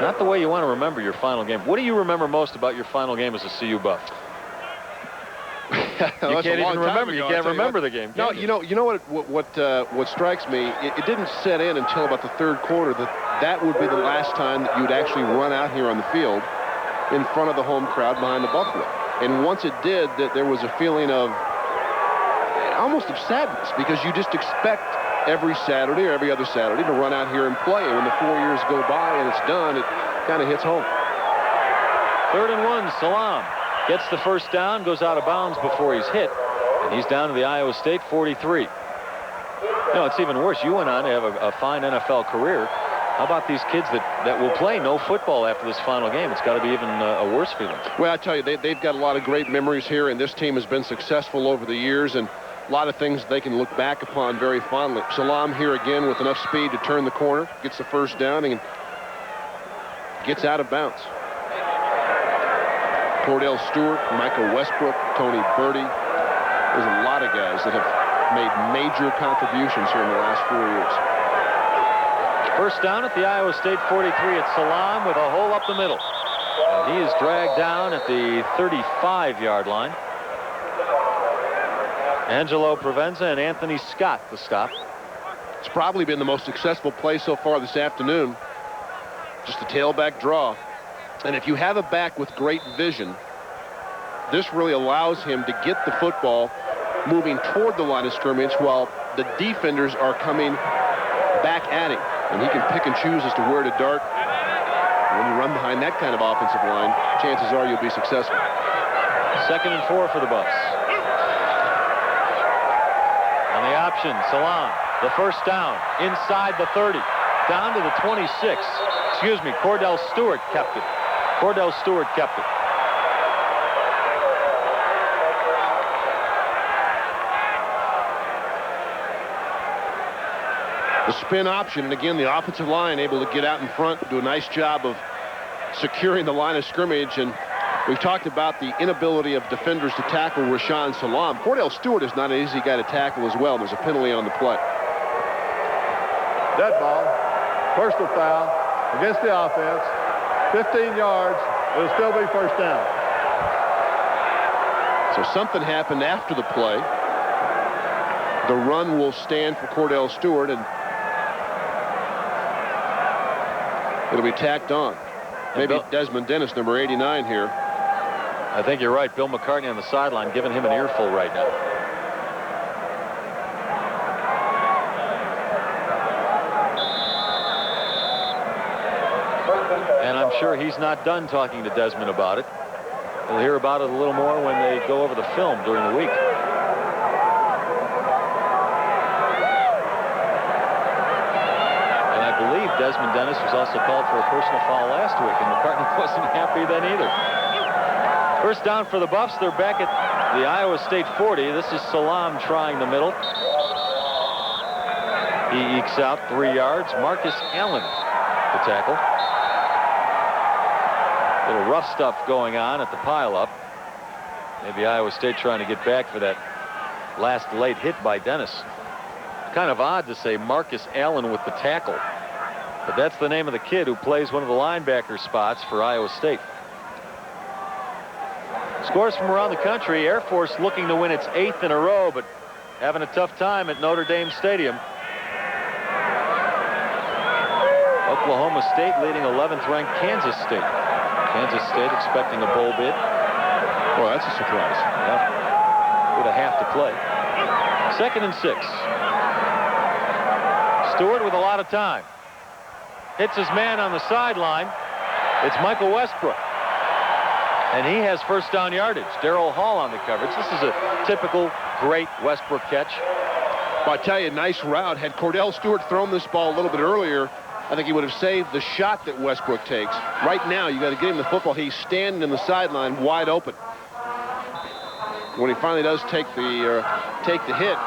Not the way you want to remember your final game. What do you remember most about your final game as a CU Buff? You can't even remember. You can't remember the game. No, you know what strikes me. It didn't set in until about the third quarter that would be the last time that you'd actually run out here on the field in front of the home crowd behind the Buffalo. And once it did, that there was a feeling of almost of sadness, because you just expect every Saturday or every other Saturday to run out here and play. And when the 4 years go by and it's done, it kind of hits home. 3rd and 1, Salaam gets the first down, goes out of bounds before he's hit, and he's down to the Iowa State 43. No, it's even worse. You went on to have a fine NFL career. How about these kids that will play no football after this final game? It's got to be even a worse feeling. Well, I tell you, they've got a lot of great memories here, and this team has been successful over the years, and a lot of things they can look back upon very fondly. Salaam here again with enough speed to turn the corner, gets the first down, and gets out of bounds. Cordell Stewart, Michael Westbrook, Tony Bertie. There's a lot of guys that have made major contributions here in the last 4 years. First down at the Iowa State 43 at Salaam with a hole up the middle. And he is dragged down at the 35-yard line. Angelo Provenza and Anthony Scott the stop. It's probably been the most successful play so far this afternoon. Just a tailback draw. And if you have a back with great vision, this really allows him to get the football moving toward the line of scrimmage while the defenders are coming back at him. And he can pick and choose as to where to dart. When you run behind that kind of offensive line, chances are you'll be successful. 2nd and 4 for the Buffs. On the option, Salaam, the first down, inside the 30, down to the 26. Excuse me, Cordell Stewart kept it. Cordell Stewart kept it. The spin option, and again, the offensive line able to get out in front, do a nice job of securing the line of scrimmage. And we've talked about the inability of defenders to tackle Rashawn Salaam. Cordell Stewart is not an easy guy to tackle as well. There's a penalty on the play. Dead ball, personal foul against the offense, 15 yards. It'll still be first down. So something happened after the play. The run will stand for Cordell Stewart, and it'll be tacked on. Maybe Desmond Dennis, number 89 here. I think you're right. Bill McCartney on the sideline giving him an earful right now. And I'm sure he's not done talking to Desmond about it. We'll hear about it a little more when they go over the film during the week. Desmond Dennis was also called for a personal foul last week, and McCartney wasn't happy then either. First down for the Buffs. They're back at the Iowa State 40. This is Salaam trying the middle. He ekes out 3 yards. Marcus Allen, the tackle. Little rough stuff going on at the pileup. Maybe Iowa State trying to get back for that last late hit by Dennis. Kind of odd to say Marcus Allen with the tackle. But that's the name of the kid who plays one of the linebacker spots for Iowa State. Scores from around the country. Air Force looking to win its 8th in a row, but having a tough time at Notre Dame Stadium. Oklahoma State leading 11th ranked Kansas State. Kansas State expecting a bowl bid. Well, that's a surprise. Yep. With a half to play. 2nd and 6. Stewart with a lot of time. Hits his man on the sideline. It's Michael Westbrook. And he has first down yardage. Darrell Hall on the coverage. This is a typical great Westbrook catch. Well, I tell you, nice route. Had Cordell Stewart thrown this ball a little bit earlier, I think he would have saved the shot that Westbrook takes. Right now, you got to get him the football. He's standing in the sideline wide open. When he finally does take the hit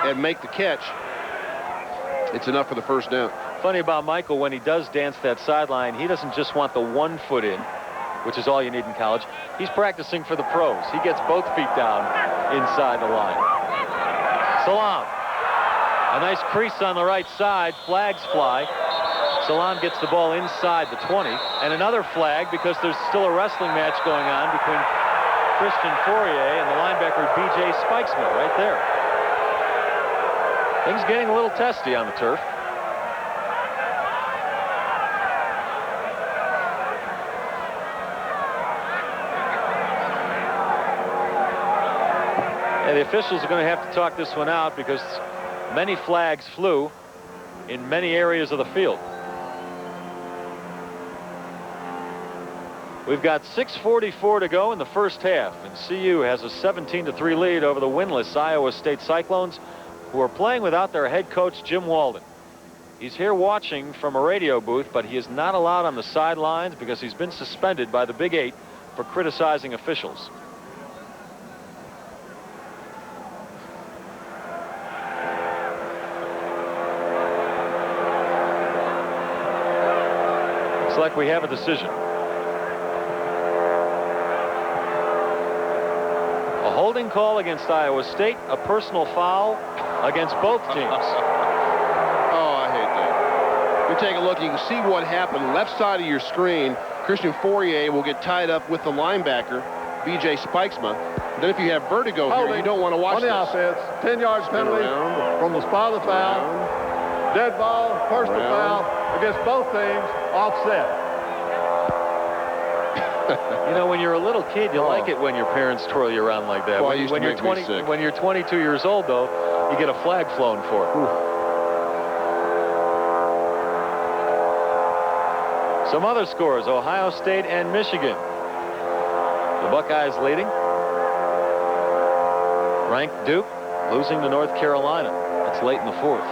and make the catch, it's enough for the first down. Funny about Michael, when he does dance that sideline, he doesn't just want the 1 foot in, which is all you need in college. He's practicing for the pros. He gets both feet down inside the line. Salaam. A nice crease on the right side. Flags fly. Salaam gets the ball inside the 20. And another flag because there's still a wrestling match going on between Christian Fourier and the linebacker B.J. Spikesman right there. Things getting a little testy on the turf. And the officials are going to have to talk this one out because many flags flew in many areas of the field. We've got 6:44 to go in the first half, and CU has a 17-3 lead over the winless Iowa State Cyclones, who are playing without their head coach, Jim Walden. He's here watching from a radio booth, but he is not allowed on the sidelines because he's been suspended by the Big Eight for criticizing officials. Looks like we have a decision. A holding call against Iowa State, a personal foul against both teams. Oh, I hate that. You take a look, you can see what happened. Left side of your screen, Christian Fourier will get tied up with the linebacker, B.J. Spikesma. Then if you have vertigo here, you don't want to watch this. On the offense, 10-yard penalty from the spot of the foul. Dead ball, personal foul against both teams, offset. You know, when you're a little kid, you like it when your parents twirl you around like that. Well, when you're 22 years old, though, you get a flag flown for it. Some other scores: Ohio State and Michigan. The Buckeyes leading. Ranked Duke losing to North Carolina. That's late in the fourth.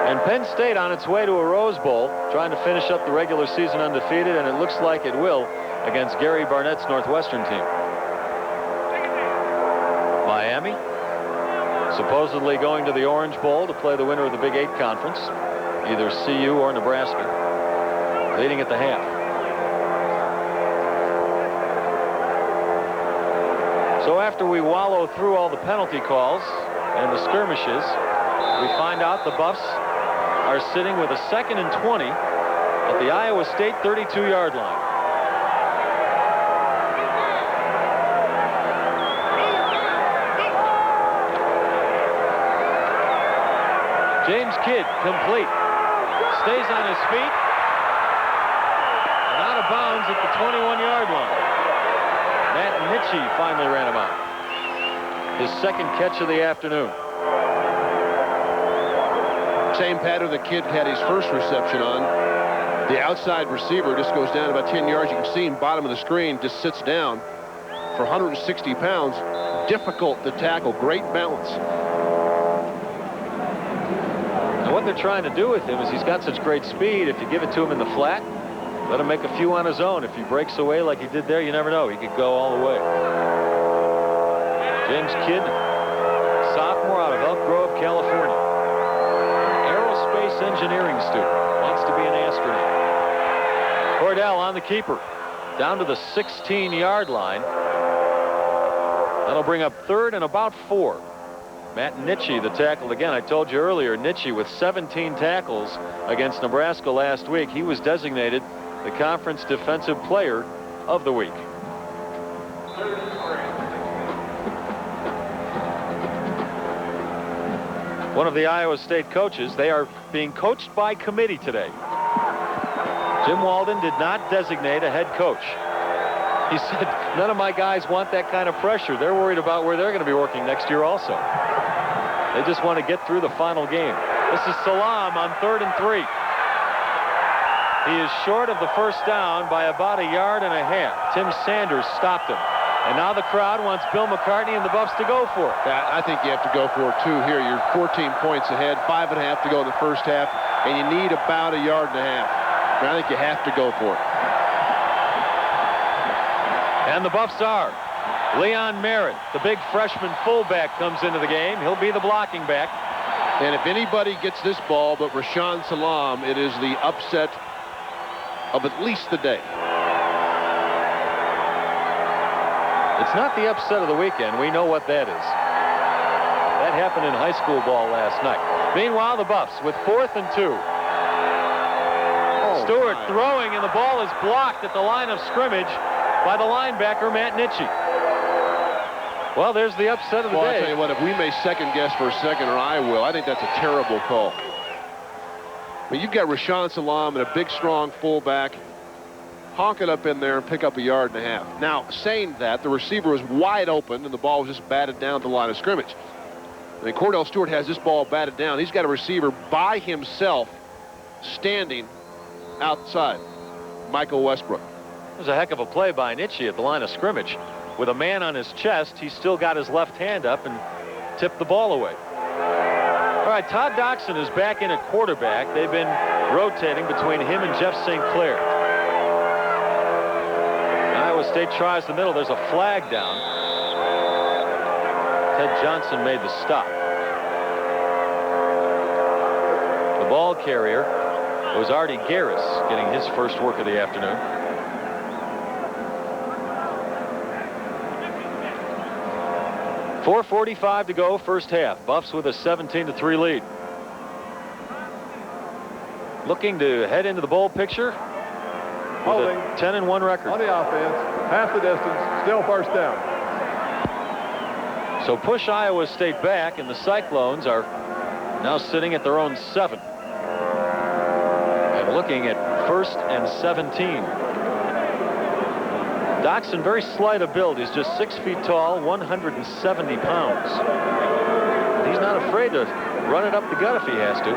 And Penn State on its way to a Rose Bowl, trying to finish up the regular season undefeated, and it looks like it will against Gary Barnett's Northwestern team. Miami supposedly going to the Orange Bowl to play the winner of the Big Eight Conference, either CU or Nebraska, leading at the half. So after we wallow through all the penalty calls and the skirmishes, we find out the Buffs are sitting with a 2nd and 20 at the Iowa State 32-yard line. James Kidd complete. Stays on his feet. And out of bounds at the 21-yard line. Matt Nitchie finally ran him out. His second catch of the afternoon. Same pattern the kid had his first reception on. The outside receiver just goes down about 10 yards. You can see him bottom of the screen, just sits down. For 160 pounds, difficult to tackle, great balance. And what they're trying to do with him is he's got such great speed. If you give it to him in the flat, let him make a few on his own. If he breaks away like he did there, you never know. He could go all the way. James Kidd, sophomore out of Elk Grove, California. Aerospace engineering student. Wants to be an astronaut. Cordell on the keeper. Down to the 16-yard line. That'll bring up 3rd and about 4. Matt Nitchie, the tackle again. I told you earlier, Nitchie with 17 tackles against Nebraska last week. He was designated the Conference Defensive Player of the Week. One of the Iowa State coaches, they are being coached by committee today. Jim Walden did not designate a head coach. He said, none of my guys want that kind of pressure. They're worried about where they're going to be working next year also. They just want to get through the final game. This is Salaam on 3rd and 3. He is short of the first down by about 1.5 yards. Tim Sanders stopped him. And now the crowd wants Bill McCartney and the Buffs to go for it. I think you have to go for it, too. Here, you're 14 points ahead, 5.5 to go in the first half, and you need about 1.5 yards. I think you have to go for it. And the Buffs are. Leon Merritt, the big freshman fullback, comes into the game. He'll be the blocking back. And if anybody gets this ball but Rashaan Salaam, it is the upset of at least the day. It's not the upset of the weekend. We know what that is. That happened in high school ball last night. Meanwhile, the Buffs with 4th and 2. Stewart throwing, and the ball is blocked at the line of scrimmage by the linebacker, Matt Nitschke. Well, there's the upset of the day. I'll tell you what, if we may second guess for a second, or I will, I think that's a terrible call. I mean, you've got Rashawn Salaam and a big, strong fullback. Honk it up in there and pick up a 1.5 yards. Now, saying that, the receiver was wide open, and the ball was just batted down at the line of scrimmage. I mean, Cordell Stewart has this ball batted down. He's got a receiver by himself standing outside. Michael Westbrook. It was a heck of a play by Nitschke at the line of scrimmage. With a man on his chest, he still got his left hand up and tipped the ball away. All right, Todd Doxson is back in at quarterback. They've been rotating between him and Jeff St. Clair. Iowa State tries the middle. There's a flag down. Ted Johnson made the stop. The ball carrier was Artie Garris, getting his first work of the afternoon. .4:45 to go, first half. Buffs with a 17-3 lead. Looking to head into the bowl picture with a 10-1 record. On the offense, half the distance, still first down. So push Iowa State back, and the Cyclones are now sitting at their own 7. And looking at 1st and 17. Doxson, very slight of build. He's just 6 feet tall, 170 pounds. He's not afraid to run it up the gut if he has to.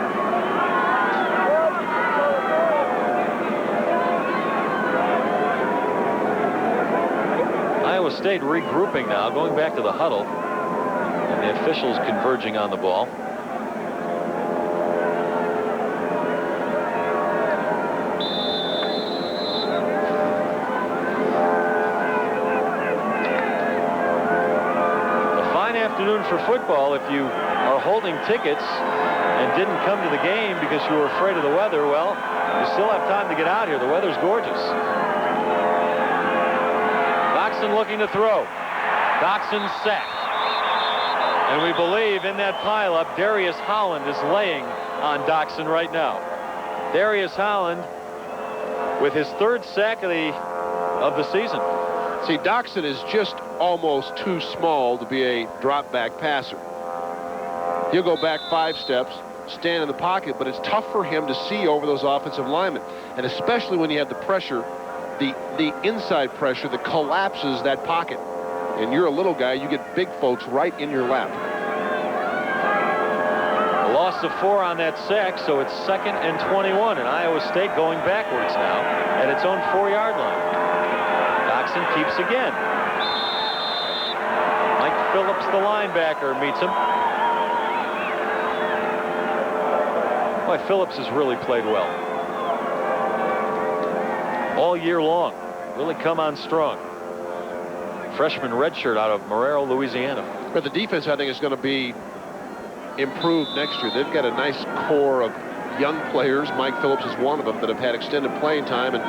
Iowa State regrouping now, going back to the huddle. And the officials converging on the ball. Afternoon for football. If you are holding tickets and didn't come to the game because you were afraid of the weather, well, you still have time to get out here. The weather's gorgeous. Doxson looking to throw. Doxson sacked. And we believe in that pileup, Darius Holland is laying on Doxson right now. Darius Holland with his 3rd sack of the season. See, Doxson is just almost too small to be a drop back passer. He'll go back 5 steps, stand in the pocket, but it's tough for him to see over those offensive linemen. And especially when you have the pressure, the inside pressure that collapses that pocket. And you're a little guy, you get big folks right in your lap. A loss of 4 on that sack, so it's 2nd and 21, and Iowa State going backwards now at its own 4-yard line. Doxson keeps again. Mike Phillips, the linebacker, meets him. Boy, Phillips has really played well. All year long. Really come on strong. Freshman redshirt out of Marrero, Louisiana. But the defense, I think, is going to be improved next year. They've got a nice core of young players. Mike Phillips is one of them that have had extended playing time and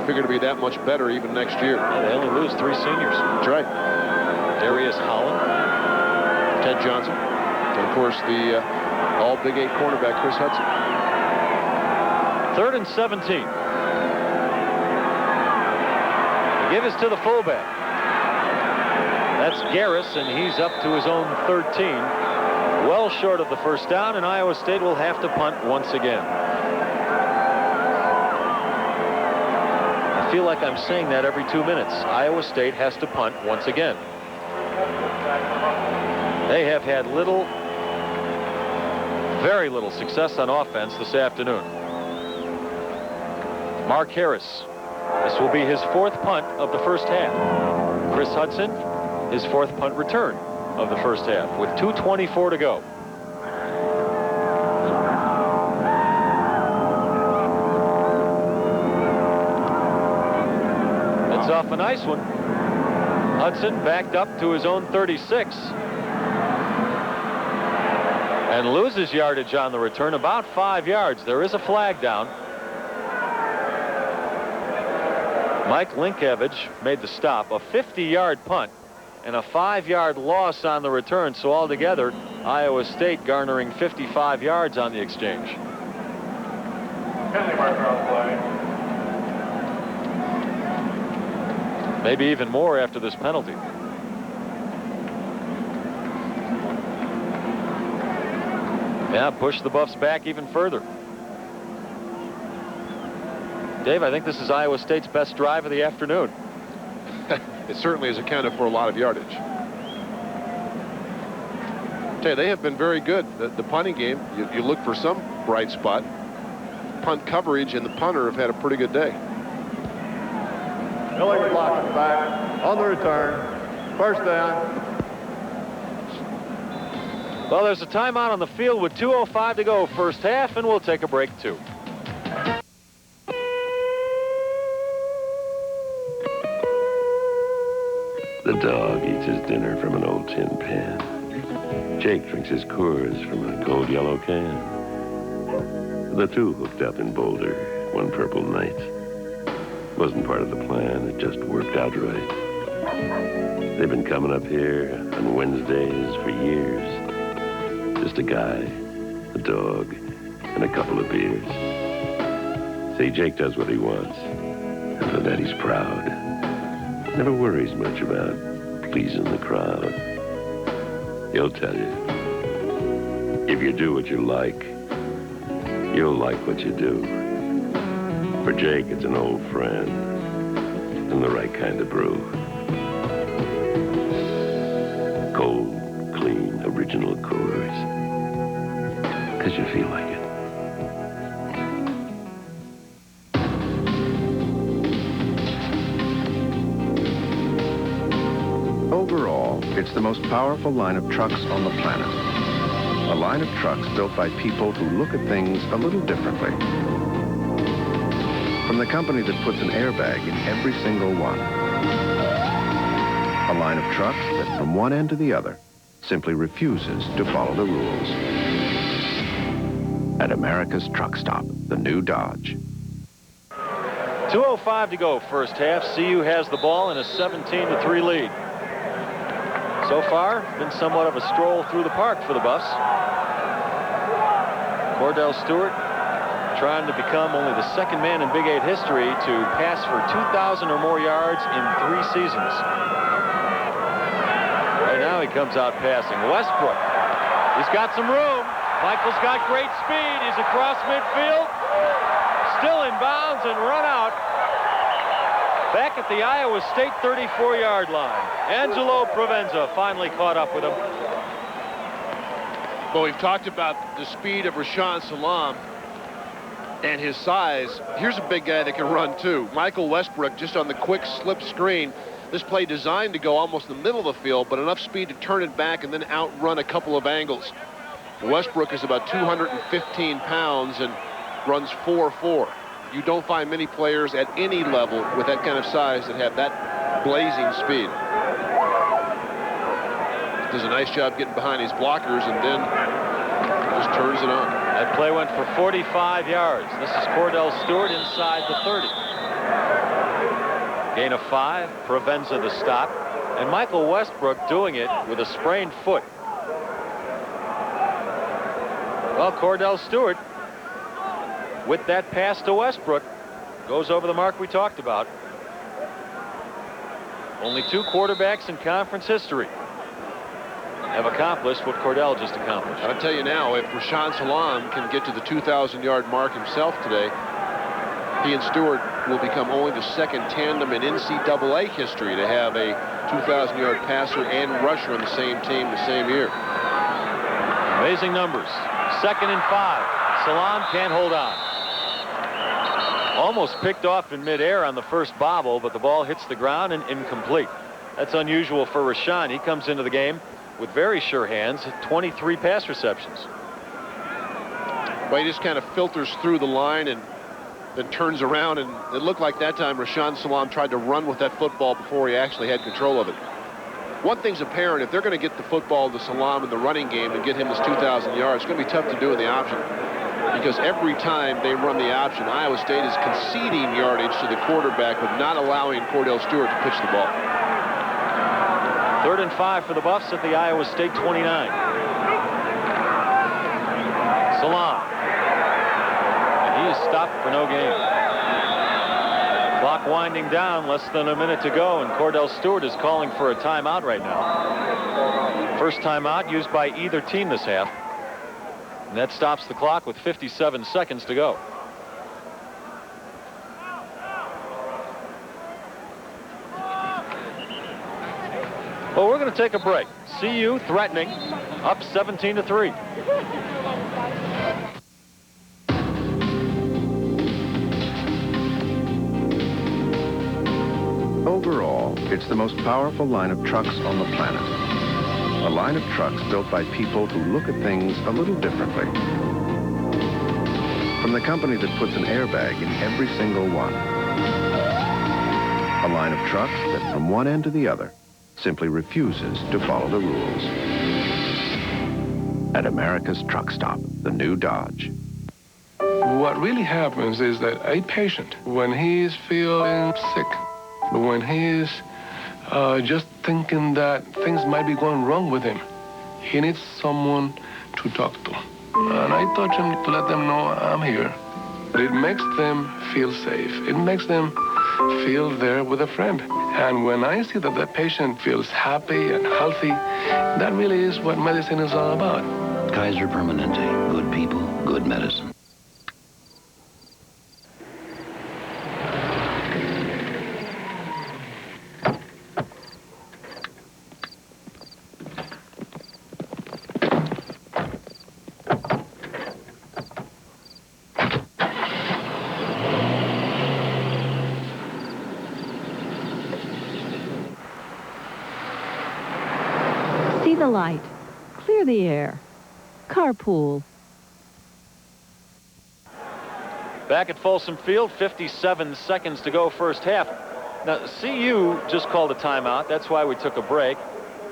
figure to be that much better even next year. Yeah, they only lose 3 seniors. That's right. Darius Holland, Ted Johnson, and of course the all Big 8 cornerback Chris Hudson. 3rd and 17. The give is to the fullback. That's Garris, and he's up to his own 13. Well short of the first down, and Iowa State will have to punt once again. I feel like I'm saying that every 2 minutes. Iowa State has to punt once again. They have had very little success on offense this afternoon. Mark Harris. This will be his 4th punt of the first half. Chris Hudson, his 4th punt return of the first half with 2:24 to go. That's off a nice one. Hudson backed up to his own 36. And loses yardage on the return, about 5 yards. There is a flag down. Mike Linkovich made the stop. A 50-yard punt and a 5-yard loss on the return. So altogether, Iowa State garnering 55 yards on the exchange. Maybe even more after this penalty. Yeah, push the Buffs back even further. Dave, I think this is Iowa State's best drive of the afternoon. It certainly has accounted for a lot of yardage. Tell you, they have been very good. The punting game, you look for some bright spot. Punt coverage and the punter have had a pretty good day. Miller blocking back on the return. First down. Well, there's a timeout on the field with 2:05 to go first half, and we'll take a break too. The dog eats his dinner from an old tin pan. Jake drinks his Coors from a gold yellow can. The two hooked up in Boulder one purple night. Wasn't part of the plan, it just worked out right. They've been coming up here on Wednesdays for years. Just a guy, a dog, and a couple of beers. See, Jake does what he wants, and for that he's proud. Never worries much about pleasing the crowd. He'll tell you, if you do what you like, you'll like what you do. For Jake, it's an old friend and the right kind of brew. Cold, clean, original Coors. 'Cause you feel like it. Overall, it's the most powerful line of trucks on the planet. A line of trucks built by people who look at things a little differently. From the company that puts an airbag in every single one. A line of trucks that from one end to the other simply refuses to follow the rules. At America's Truck Stop, the new Dodge. 2:05 to go first half. CU has the ball in a 17-3 lead. So far, been somewhat of a stroll through the park for the Buffs. Cordell Stewart trying to become only the second man in Big 8 history to pass for 2,000 or more yards in 3 seasons. Right now he comes out passing. Westbrook, he's got some room. Michael's got great speed. He's across midfield. Still in bounds and run out. Back at the Iowa State 34-yard line. Angelo Provenza finally caught up with him. Well, we've talked about the speed of Rashawn Salaam and his size. Here's a big guy that can run too. Michael Westbrook just on the quick slip screen. This play designed to go almost in the middle of the field, but enough speed to turn it back and then outrun a couple of angles. Westbrook is about 215 pounds and runs 4.4. You don't find many players at any level with that kind of size that have that blazing speed. Does a nice job getting behind his blockers and then just turns it on. That play went for 45 yards. This is Cordell Stewart inside the 30. Gain of 5, Provenza the stop, and Michael Westbrook doing it with a sprained foot. Well, Cordell Stewart, with that pass to Westbrook, goes over the mark we talked about. Only 2 quarterbacks in conference history have accomplished what Cordell just accomplished. I'll tell you now, if Rashawn Salaam can get to the 2,000-yard mark himself today, he and Stewart will become only the second tandem in NCAA history to have a 2,000-yard passer and rusher on the same team the same year. Amazing numbers. 2nd and 5. Salaam can't hold on. Almost picked off in midair on the first bobble, but the ball hits the ground and incomplete. That's unusual for Rashawn. He comes into the game with very sure hands, 23 pass receptions. Well, he just kind of filters through the line and then turns around, and it looked like that time Rashawn Salaam tried to run with that football before he actually had control of it. One thing's apparent, if they're going to get the football to Salaam in the running game and get him his 2,000 yards, it's going to be tough to do in the option. Because every time they run the option, Iowa State is conceding yardage to the quarterback but not allowing Cordell Stewart to pitch the ball. 3rd and 5 for the Buffs at the Iowa State 29. Salaam. And he is stopped for no gain. Clock winding down, less than a minute to go, and Cordell Stewart is calling for a timeout right now. First timeout used by either team this half. And that stops the clock with 57 seconds to go. Well, we're going to take a break. CU threatening, up 17-3. Overall, it's the most powerful line of trucks on the planet. A line of trucks built by people who look at things a little differently. From the company that puts an airbag in every single one. A line of trucks that from one end to the other simply refuses to follow the rules. At America's Truck Stop, the new Dodge. What really happens is that a patient, when he's feeling sick, when he's just thinking that things might be going wrong with him, he needs someone to talk to. And I touch him to let them know I'm here. It makes them feel safe. It makes them feel there with a friend. And when I see that that patient feels happy and healthy, that really is what medicine is all about. Kaiser Permanente. Good people, good medicine. See the light. Clear the air. Carpool. Back at Folsom Field, 57 seconds to go first half. Now, CU just called a timeout. That's why we took a break.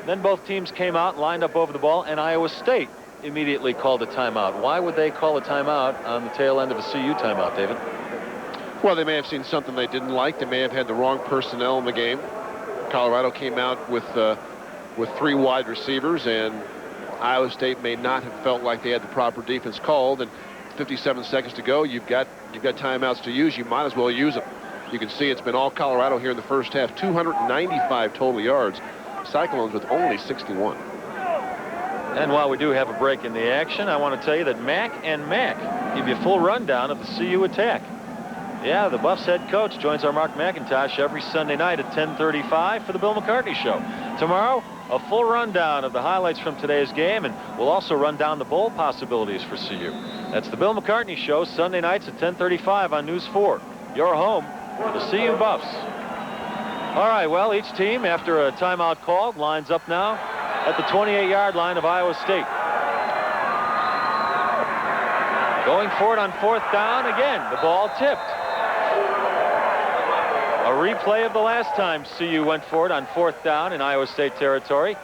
Then both teams came out, lined up over the ball, and Iowa State immediately called a timeout. Why would they call a timeout on the tail end of a CU timeout, David? Well, they may have seen something they didn't like. They may have had the wrong personnel in the game. Colorado came out with 3 wide receivers, and Iowa State may not have felt like they had the proper defense called. And 57 seconds to go, you've got timeouts to use. You might as well use them. You can see it's been all Colorado here in the first half. 295 total yards. Cyclones with only 61. And while we do have a break in the action, I want to tell you that Mac and Mac give you a full rundown of the CU attack. Yeah, the Buffs head coach joins our Mark McIntosh every Sunday night at 10:35 for the Bill McCartney Show. Tomorrow, a full rundown of the highlights from today's game, and we'll also run down the bowl possibilities for CU. That's the Bill McCartney Show, Sunday nights at 10:35 on News 4. Your home for the CU Buffs. All right, well, each team, after a timeout called, lines up now at the 28-yard line of Iowa State. Going for it on 4th down again. The ball tipped. A replay of the last time CU went for it on 4th down in Iowa State territory.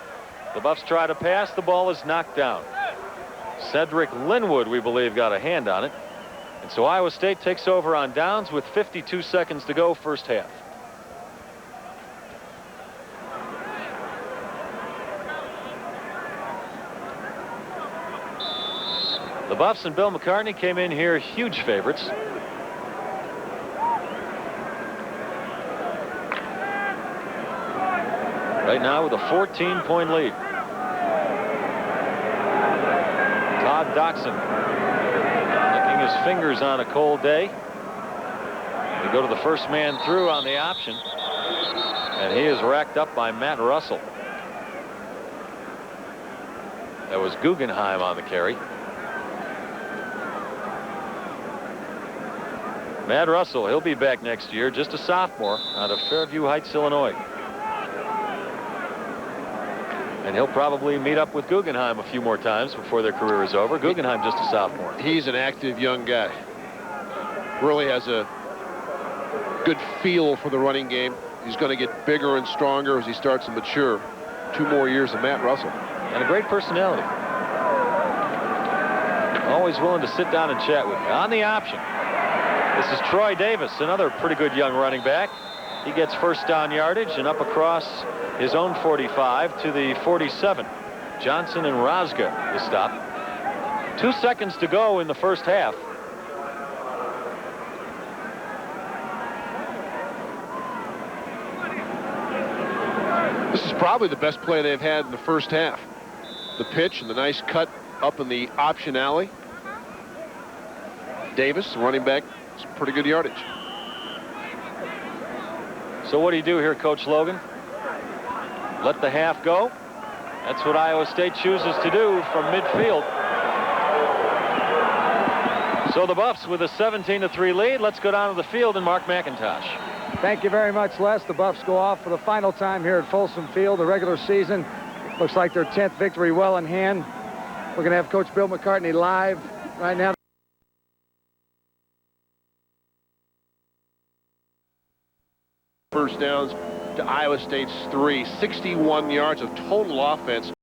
The Buffs try to pass. The ball is knocked down. Cedric Linwood, we believe, got a hand on it. And so Iowa State takes over on downs with 52 seconds to go first half. The Buffs and Bill McCartney came in here huge favorites. Right now with a 14-point lead. Todd Doxson licking his fingers on a cold day. They go to the first man through on the option. And he is racked up by Matt Russell. That was Guggenheim on the carry. Matt Russell, he'll be back next year, just a sophomore out of Fairview Heights, Illinois. And he'll probably meet up with Guggenheim a few more times before their career is over. Guggenheim just a sophomore. He's an active young guy. Really has a good feel for the running game. He's going to get bigger and stronger as he starts to mature. 2 more years of Matt Russell. And a great personality. Always willing to sit down and chat with you. On the option, this is Troy Davis, another pretty good young running back. He gets first down yardage and up across his own 45 to the 47. Johnson and Rosga the stop. 2 seconds to go in the first half. This is probably the best play they've had in the first half. The pitch and the nice cut up in the option alley. Davis, running back, some pretty good yardage. So what do you do here, Coach Logan? Let the half go? That's what Iowa State chooses to do from midfield. So the Buffs with a 17-3 lead. Let's go down to the field and Mark McIntosh. Thank you very much, Les. The Buffs go off for the final time here at Folsom Field, the regular season. Looks like their 10th victory well in hand. We're going to have Coach Bill McCartney live right now. First downs to Iowa State's 3. 61 yards of total offense.